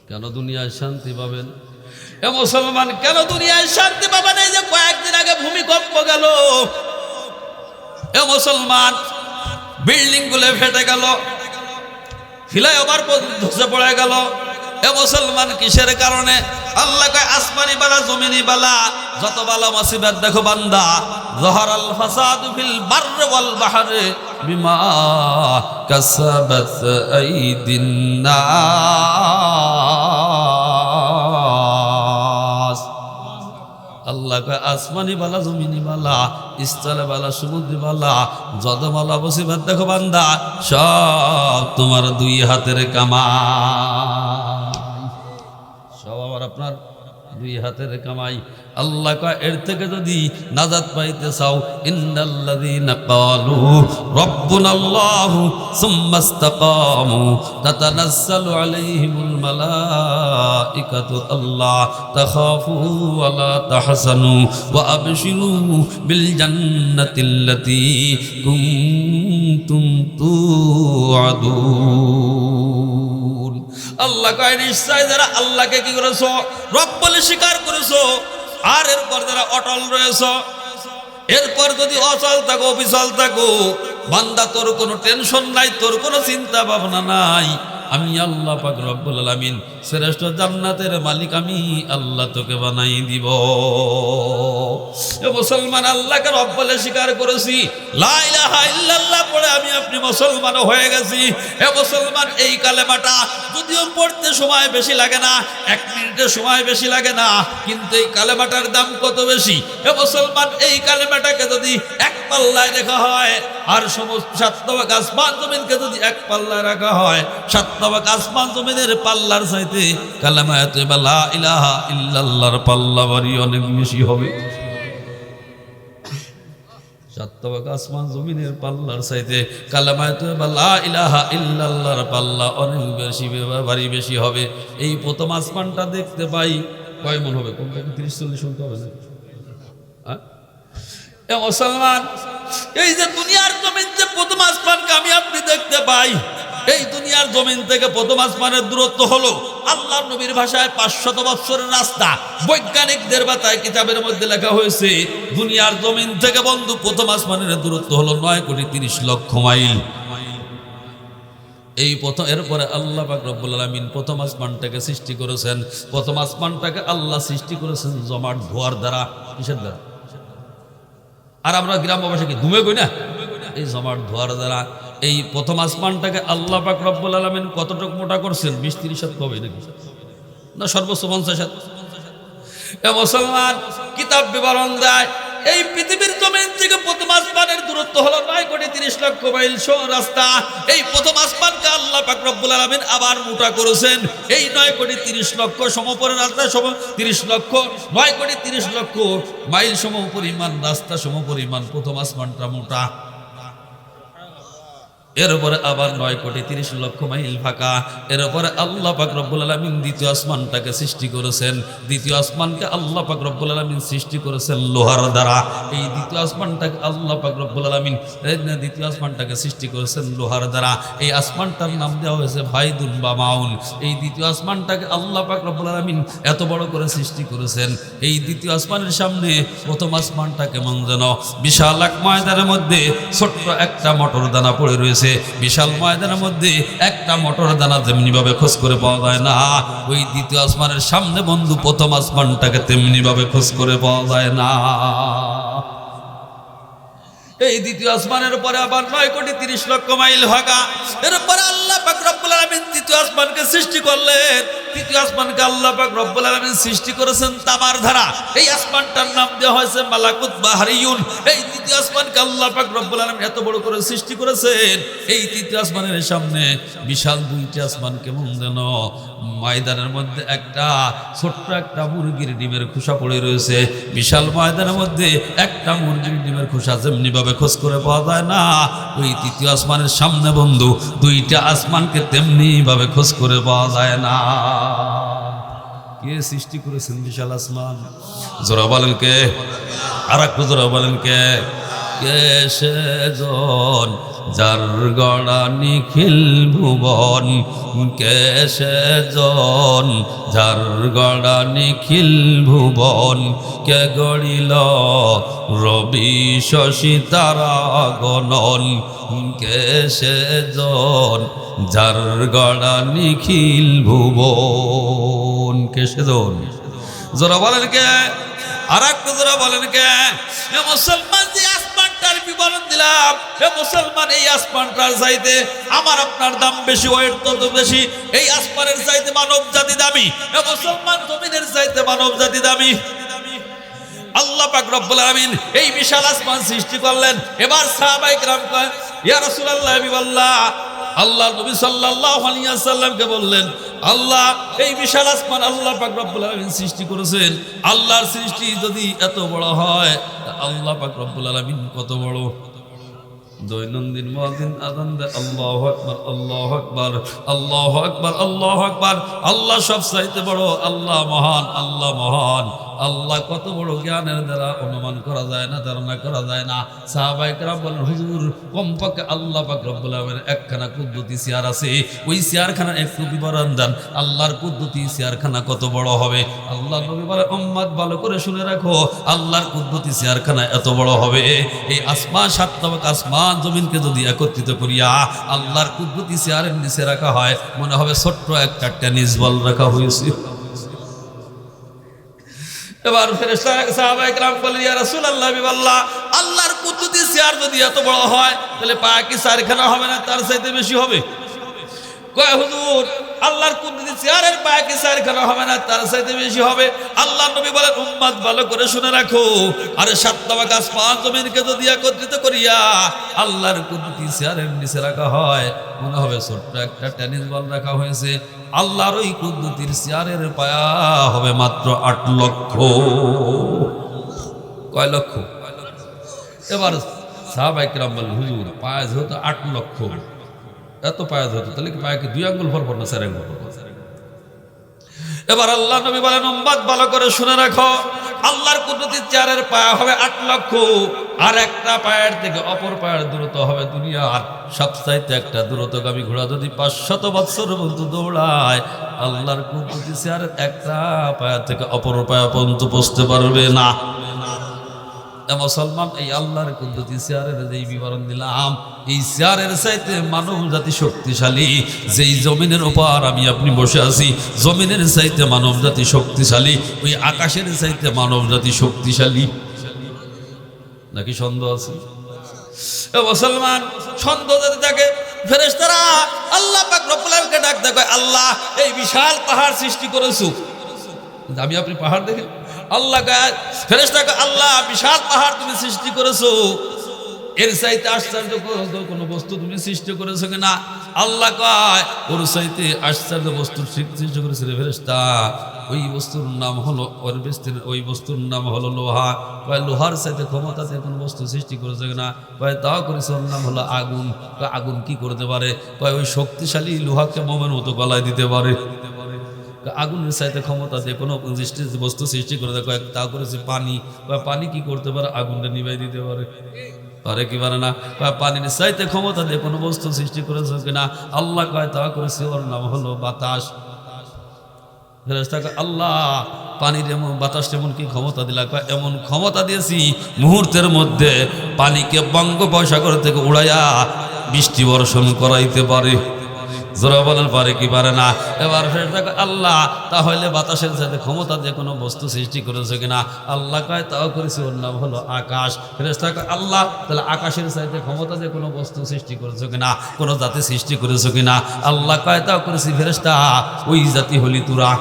কেন দুনিয়ায় শান্তি পাবেন? এ মুসলমান কেন দুনিয়ায় শান্তি পাবেন? এই যে কয়েকদিন আগে ভূমিকম্প গেল, এ মুসলমান বিল্ডিং গুলো ফেটে গেল, ফ্লাইওভার ধসে পড়ে গেল। এ মুসলমান কিসের কারণে? আল্লাহ কয় আসমানি বালা জমিনি বালা, যত বালা মুসিবত দেখো বান্দা, যাহারাল ফাসাদু ফিল বাররি ওয়াল বাহরি বিমা কাসাবাত আইদিন নাস। আল্লাহ কয় আসমানি বালা জমিনি বালা, স্থলে বালা সমুদ্রে বালা, যত বালা মুসিবত দেখো বান্দা সব তোমার 2 হাতের কামাই, সব আমার আপনার 2 হাতের কামাই। আল্লাহ কয় এর থেকে যদি নাজাত পাইতে চাও, ইন্নাল্লাযীনা ক্বালু রাব্বুনাল্লাহু সুম্মা ইসতাকামু তাতানাজ্জালু আলাইহিমুল মালাইকাতু আল্লা তাখাফু ওয়া লা তাহজানু ওয়া আবশিরু বিল জান্নাতিল্লাতী কুনতুম তুআদুন। আল্লাহ কয় নিশ্চয় যারা আল্লাহকে কি করেছো রব বলে স্বীকার করেছো, আর এরপর যারা অটল রয়েছো, এরপর যদি অচল থাকো বিচল থাকো, বান্দা তোর কোনো টেনশন নাই, তোর কোনো চিন্তা ভাবনা নাই, আমি আল্লাহ পাক রব্বুল আলামিন শ্রেষ্ঠ জান্নাতের মালিক আমি আল্লাহ তোকে বানাই দিব। এ মুসলমান, আল্লাহকে রব বলে স্বীকার করেছি, লা ইলাহা ইল্লাল্লাহ পড়ে আমি আপনি মুসলমান হয়ে গেছি। এ মুসলমান, এই কালেমাটা যদিও পড়তে সময় বেশি লাগে না, 1 মিনিটের সময় বেশি লাগে না, কিন্তু এই কালেমাটার দাম কত বেশি। এ মুসলমান, এই কালেমাটাকে যদি এক পাল্লায় রাখা হয়, আর সমস্ত 7 তবাক আসমান জমিনকে যদি এক পাল্লায় রাখা হয়, 7 তবাক আসমান জমিনের পাল্লার চাইতে কালেমা লা ইলাহা ইল্লাল্লাহর পাল্লা ভারী অনেক বেশি হবে। 7 তবাক আসমান জমিনের পাল্লার চাইতে কালেমা লা ইলাহা ইল্লাল্লাহর পাল্লা অনেক বেশি ভারী বেশি হবে। এই প্রথম আসমানটা দেখতে পাই কয় মন হবে? কোনটা 30-40 শুনতে হবে না? এ মুসলমান, এই যে দুনিয়ার জমিন যে প্রথম আসমানকে আমি আপনি দেখতে পাই, এই দুনিয়ার জমিন থেকে প্রথম আসমানের দূরত্ব হলো আল্লাহর নবীর ভাষায় 500 বছরের রাস্তা। বৈজ্ঞানিকদের বাতায় কিতাবের মধ্যে লেখা হয়েছে দুনিয়ার জমিন থেকে বন্ধু প্রথম আসমানের দূরত্ব হলো 9,30,00,000 মাইল। এই প্রথম, এরপরে আল্লাহ পাক রব্বুল আলামিন প্রথম আসমানটাকে সৃষ্টি করেছেন। প্রথম আসমানটাকে আল্লাহ সৃষ্টি করেছেন জমাট ধোয়ার দ্বারা। কিসের দ্বারা? আর আমরা গ্রামবাসী কি ধুমে কই না? এই জমাট ধোয়ার দ্বারা এই প্রথম আসমানটাকে আল্লাহ পাক রব্বুল আলামিন কতটুকু মোটা করছেন? 20-30 হাত হবে নাকি? না, সর্বোচ্চ 50 হাত। এ মুসলমান, কিতাব বিবরণ দেয় এই পৃথিবীর জমিন থেকে প্রথম আসমানের দূরত্ব হলো 9,30,00,000 মাইল রাস্তা। এই প্রথম আসমানকে আল্লাহ পাক রব্বুল আলামিন আবার মোটা করেছেন। এই 9,30,00,000 সমপরিমাণ রাস্তা, 9,30,00,000 মাইল সমপরিমাণ রাস্তা, সমপরিমাণ প্রথম আসমানটা মোটা। এরপরে আবার 9,30,00,000 মাইল ফাঁকা। এরপরে আল্লাহ পাক রব্বুল আলামিন দ্বিতীয় আসমানটাকে সৃষ্টি করেছেন। দ্বিতীয় আসমানকে আল্লাহ পাক রব্বুল আলামিন সৃষ্টি করেছেন লোহার দ্বারা। এই দ্বিতীয় আসমানটাকে আল্লাহ পাক রব্বুল আলামিন দ্বিতীয় আসমানটাকে সৃষ্টি করেছেন লোহার দ্বারা। এই আসমানটার নাম দেওয়া হয়েছে বাইদুন বা মাউন। এই দ্বিতীয় আসমানটাকে আল্লাহ পাক রব্বুল আলামিন এত বড় করে সৃষ্টি করেছেন। এই দ্বিতীয় আসমানের সামনে প্রথম আসমানটা কেমন যেন বিশাল এক ময়দানের মধ্যে ছোট্ট একটা মটর দানা পড়ে রয়েছে। বিশাল ময়দানের মধ্যে একটা মটর দানা যেমনি ভাবে খোঁজ করে পাওয়া যায় না, ওই দ্বিতীয় আসমানের সামনে বন্ধু প্রথম আসমানটাকে তেমনি ভাবে খোঁজ করে পাওয়া যায় না। এই দ্বিতীয় আসমানের পরে আবার 9,30,00,000 মাইল ফাঁকা। এরপরে আল্লাহ পাক রব্বুল আলামিন তৃতীয় আসমানকে সৃষ্টি করলেন। তৃতীয় আসমানকে আল্লাহ পাক রব্বুল আলামিন সৃষ্টি করেছেন তামার ধারা। এই আসমানটার নাম দেওয়া হয়েছে মালাকুত বাহরিয়ুন। এই তৃতীয় আসমানকে আল্লাহ পাক রব্বুল আলামিন এত বড় করে সৃষ্টি করেছেন। এই তৃতীয় আসমানের সামনে বিশাল 2টি আসমান কেমন যেন ময়দানের মধ্যে একটা ছোট্ট একটা মুরগির ডিমের খোসা পড়ে রয়েছে। বিশাল ময়দানের মধ্যে একটা মুরগির ডিমের খোসা যেমনি ভাবে খোঁজ করে পাওয়া যায় না, ওই তৃতীয় আসমানের সামনে বন্ধু 2টা আসমানকে তেমনি ভাবে খোঁজ করে পাওয়া যায় না। কে সৃষ্টি করেছেন বিশাল আসমান? জোরা বলেন কে? আর একটু জোরা বলেন কে? কে সেজন যার গড়া নিখিল ভুবন, কে সেজন যার গড়া নিখিল ভুবন, কে গড়িল রবি শশী তারা গণন, কে সেজন যার গড়া নিখিল ভুবন। কে সেজন? জোরা বলেন কে? আর একটু জোরা বলেন কে? মুসলমান, যে আসমানটার বিবরণ দিলাম, হে মুসলমান, এই আসমানটার চাইতে আমার আপনার দাম বেশি, ওয়েট তত বেশি। এই আসমানের চাইতে মানব জাতি দামি। হে মুসলমান, জমিনের চাইতে মানব জাতি দামি। আল্লাহ পাক রব্বুল আলামিন এই বিশাল আসমান সৃষ্টি করলেন। এবার সাহাবায়ে কেরাম কয়, ইয়া রাসূলুল্লাহ, হাবিবাল্লাহ, আল্লাহ নবী সাল্লাল্লাহু আলাইহি ওয়াসাল্লামকে বললেন, আল্লাহ এই বিশাল আসমান আল্লাহ পাক রব্বুল আলামিন সৃষ্টি করেছেন। আল্লাহর সৃষ্টি যদি এত বড় হয়, আল্লাহ পাক রব্বুল আলামিন কত বড়। দৈনন্দিন মুয়াজ্জিন আযান দেয়, আল্লাহু আকবার, আল্লাহু আকবার, আল্লাহু আকবার, আল্লাহু আকবার। আল্লাহ সব চাইতে বড়, আল্লাহ মহান, আল্লাহ মহান। আল্লাহ কত বড় জ্ঞানের দ্বারা অনুমান করা যায় না, ধারণা করা যায় না। সাহাবায়ে কেরাম বলেন, হুজুর কমপক্ষে আল্লাহ পাক রব্বুল আলামিনের একখানা কুদরতি চেয়ার আছে, ওই চেয়ারখানার একটু বিবরণ দেন, আল্লাহর কুদরতি চেয়ারখানা কত বড় হবে। আল্লাহ নবী বলে, উম্মত ভালো করে শুনে রাখো, আল্লাহর কুদরতি চেয়ারখানা এত বড় হবে, এই আসমান সাত তবক আসমান জমিনকে যদি একত্রিত করিয়া আল্লাহর কুদরতি চেয়ারের নিচে রাখা হয়, মনে হবে ছোট্ট একটা টেনিস বল রাখা হয়েছে। এবার ফেরেশতা সাহাবায়ে কেরাম বলেন, ইয়া রাসূলুল্লাহ, বিবাল্লাহ, আল্লাহর কুদরতি চেয়ার যদি এত বড় হয় তাহলে পায়া কি চারখানা হবে না তার চাইতে বেশি হবে? কয় হুজুর, আল্লাহর কুদরতি চেয়ারের পায়া কি চারখানা হবে না তার চাইতে বেশি হবে। আল্লাহ নবী বলেন, উম্মত ভালো করে শুনে রাখো, আরে সাত তবক আসমান জমিনকে যদি একত্রিত করিয়া আল্লাহর কুদরতি চেয়ারের নিচে রাখা হয়, মনে হবে ছোট্ট একটা টেনিস বল রাখা হয়েছে। আল্লাহর ওই কুদরতির চেয়ারের পায়া হবে মাত্র 8 লক্ষ। কয় লক্ষ? এবার সাহাবায়ে কেরাম বলেন, হুজুর পায়া যেহেতু 8 লক্ষ, এত পায়া যেহেতু, তাহলে কি পায়া কি 2 আঙ্গুল ফরফর না 4 আঙ্গুল ফরফর? এবার আল্লাহ নবী বলেন, উম্মত ভালো করে শুনে রাখো, আল্লাহর কুদরতি চেয়ারের পায়া হবে 8 লক্ষ, আর একটা পায়ের থেকে অপর পায়ের দূরত্ব হবে দুনিয়ার সবচাইতে একটা দ্রুতগামী ঘোড়া যদি 500 বছর পর্যন্ত দৌড়ায়, আল্লাহর কুদরতি চেয়ারের একটা পায়া থেকে অপর পায়া পর্যন্ত পৌঁছতে পারবে না। মুসলমান, এই আল্লাহর কুদরতি চেয়ারের যেই বিবরণ দিলাম, এই চেয়ারের চাইতে মানব জাতি শক্তিশালী। যেই জমিনের উপর আমি আপনি বসে আছি, জমিনের চাইতে মানব জাতি শক্তিশালী, ওই আকাশের চাইতে মানব জাতি শক্তিশালী। নাকি সন্দেহ আছে? মুসলমান, সন্দেহ যদি থাকে, ফেরেশতারা আল্লাহ পাক রব্বুল আলামিনকে ডাক দেয়, আল্লাহ এই বিশাল পাহাড় সৃষ্টি করেছো। আমি আপনি পাহাড় দেখি, আল্লাহ ফেরেশতাকে, আল্লাহ বিশাল পাহাড় তুমি সৃষ্টি করেছো, এর চাইতে আশ্চর্য কোন বস্তু তুমি সৃষ্টি করেছো কিনা? আল্লাহ কয়, ওর চাইতে আশ্চর্য বস্তু সৃষ্টি করেছে রে ফেরেশতা, ওই বস্তুর নাম হলো, ওই বস্তুর নাম হলো লোহা। কয় লোহার চাইতে ক্ষমতা দিয়ে কোনো বস্তু সৃষ্টি করেছে কিনা? কয় তাও করেছে, ওর নাম হলো আগুন। কয় আগুন কি করতে পারে? কয় ওই শক্তিশালী লোহাকে মোমের মতো গলায় দিতে পারে। আগুনের চাইতে ক্ষমতা দিয়ে কোনো বস্তু সৃষ্টি করে দেয়, তা করেছে পানি। পানি কি করতে পারে? আগুনটা নিভাই দিতে পারে। পারে কি পারে না? পানির চাইতে ক্ষমতা দিয়ে কোনো বস্তু সৃষ্টি করেছে কিনা? আল্লাহ কয় তা করেছে, ওর নাম হলো বাতাস। আল্লাহ পানির এমন বাতাস এমন কি ক্ষমতা দিলা? কয় এমন ক্ষমতা দিয়েছি, মুহূর্তের মধ্যে পানিকে বঙ্গোপসাগর থেকে উড়াইয়া বৃষ্টি বর্ষণ করাইতে পারে। জোরা বলেন, পারে কি পারে না? এবার ফেরেশতা, আল্লাহ তাহলে বাতাসের সাথে ক্ষমতা দিয়ে কোনো বস্তু সৃষ্টি করেছে কিনা? আল্লাহ কয় তাও করেছে, ওর নাম হলো আকাশ। ফেরেশতা, আল্লাহ তাহলে আকাশের সাথে ক্ষমতা দিয়ে কোনো বস্তু সৃষ্টি করেছে কিনা? কোনো জাতি সৃষ্টি করেছে কিনা? আল্লাহ কয় তাও করেছি। ফেরেশতা, ওই জাতি হলি তোরা।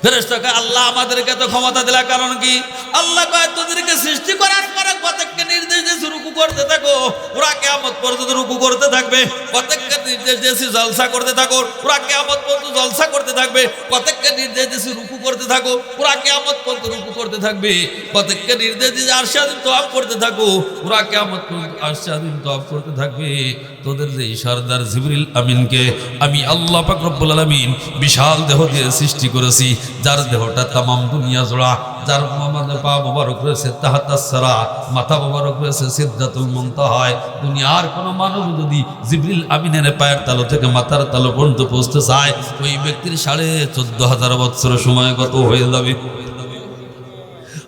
ফেরেশতাকে, আল্লাহ আমাদেরকে তো ক্ষমতা দিলা, কারণ কি? আল্লাহ কয় তোদেরকে সৃষ্টি করার পরে প্রত্যেককে নির্দেশ দিয়েছি রুকু করতে থাকো, ওরা কিয়ামত পর্যন্ত রুকু করতে থাকবে। প্রত্যেককে নির্দেশ দিয়েছি জলসা করতে থাকো, ওরা কিয়ামত পর্যন্ত জলসা করতে থাকবে। প্রত্যেককে নির্দেশ দিয়েছি রুকু করতে থাকো, ওরা কিয়ামত পর্যন্ত রুকু করতে থাকবে। প্রত্যেককে নির্দেশ দিয়েছি আরশে আযীম তওয়াফ করতে থাকো, ওরা কিয়ামত পর্যন্ত আরশে আযীম তওয়াফ করতে থাকবে। তোদের যে সরদার জিবরিল আমিনকে আমি আল্লাহ পাক রব্বুল আলামিন বিশাল দেহ দিয়ে সৃষ্টি করেছি, যার দেহটা তামাম দুনিয়া জোড়া, যার পা মোবারক রয়েছে তাহাতাস সারা, মাথা মোবারক রয়েছে সিদরাতুল মুনতাহায়। দুনিয়ার কোনো মানব যদি জিবরিল আমিনের পায়ের তালু থেকে মাথার তালু পর্যন্ত পৌঁছতে চায়, ওই ব্যক্তির 14,500 বছর সময় গত হয়ে যাবে।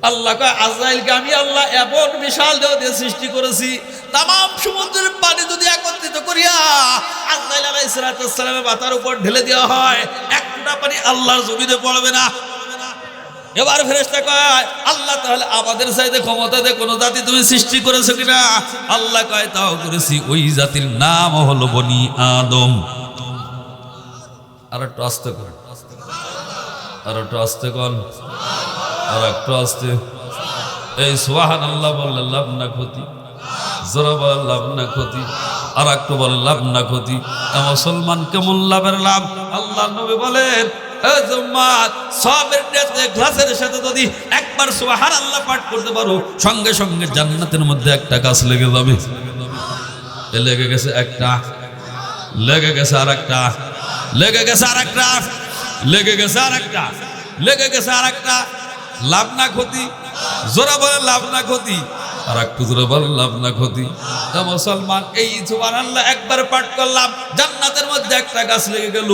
আল্লাহ কয়, আজরাইলকে আমি আল্লাহ এমন বিশাল দেহ দিয়ে সৃষ্টি করেছি, তামাম সমুদ্রের পানি যদি একত্রিত করিয়া আজরাইল আলাইহিস সালামের মাথার উপর ঢেলে দেওয়া হয়, এক ফোঁটা পানি আল্লাহর জমিনে পড়বে না। এবার ফেরেশতা কয়, আল্লাহ তাহলে আমাদের চাইতে ক্ষমতা দিয়ে কোনো জাতি তুমি সৃষ্টি করেছো কিনা? আল্লাহ কয় তাও করেছি, ওই জাতির নাম হলো বনি আদম। আর একটু আস্তে কর, আর একটু আস্তে কর, আর একটু আস্তে। এই সুবহানাল্লাহ বললে লাভ না ক্ষতি, জোরে বলে লাভ না ক্ষতি, আর একটু বলে লাভ না ক্ষতি। মুসলমান কেমন লাভের লাভ? আল্লাহ নবী বলেন, গ্লাসের সাথে যদি একবার সুবহানাল্লাহ পাঠ করতে পারো, সঙ্গে সঙ্গে জান্নাতের মধ্যে একটা গাছ লেগে যাবে। লেগে গেছে একটা, লেগে গেছে আর একটা, লেগে গেছে আর একটা, লেগে গেছে আর একটা। লেগে গেছে আর একটা, লাভ না ক্ষতি? জোরা বলে লাভ না ক্ষতি? আর একটু জোরে বলেন লাভ না ক্ষতি? মুসলমান, এই সুবহানাল্লাহ একবার পাঠ করলাম, জান্নাতের মধ্যে একটা গাছ লেগে গেল।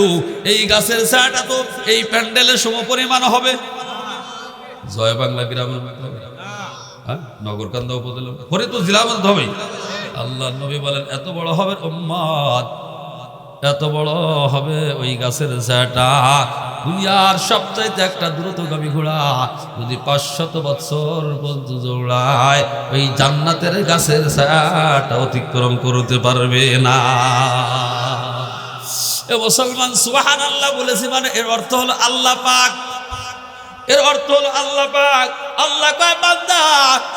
এই গাছের ছায়াটা তো এই প্যান্ডেলের সমপরিমাণ হবে। জয় বাংলা গ্রামের নগরকান্দা উপজেলা ফরিদপুর জেলার মধ্যে হবে। আল্লাহ নবী বলেন এত বড় হবে উম্মত, এত বড় হবে ওই গাছের ছায়াটা। দুনিয়ার সবচাইতে একটা দ্রুতগামী ঘোড়া যদি 500 বছর পর্যন্ত দৌড়ায়, ওই জান্নাতের গাছের ছায়াটা অতিক্রম করতে পারবে না। এ মুসলমান, সুবহানাল্লাহ বলেছি মানে এর অর্থ হলো আল্লাহ পাক। এর অর্থ হলো আল্লাহ পাক। আল্লাহ কয় বান্দা,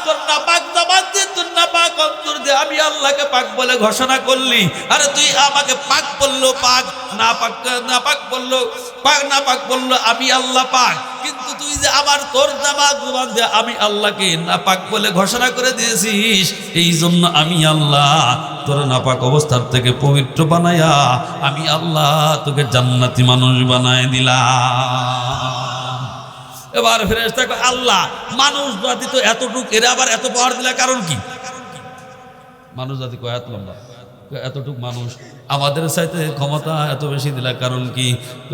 তোর না পাক জবান দিয়ে, তোর না পাক অন্তর দিয়ে আমি আল্লাহকে পাক বলে ঘোষণা করলি। আরে তুই আমাকে পাক বললো পাক, না পাক না পাক বললো পাক, না পাক বললো আমি আল্লাহ পাক। কিন্তু তুই যে আমার তোর জবান দিয়ে আমি আল্লাহকে না পাক বলে ঘোষণা করে দিয়েছিস, এই জন্য আমি আল্লাহ তোর নাপাক অবস্থার থেকে পবিত্র বানায়া আমি আল্লাহ তোকে জান্নাতি মানুষ বানায় দিলাম। এবার ফেরেশতা কয় আল্লাহ, মানুষ জাতি তো এতটুক, এরা আবার এত পাওয়ার দিলা কারণ কি? মানুষ জাতি কয় এত লম্বা, এতটুক মানুষ, আমাদের চাইতে ক্ষমতা এত বেশি দিলা কারণ কি?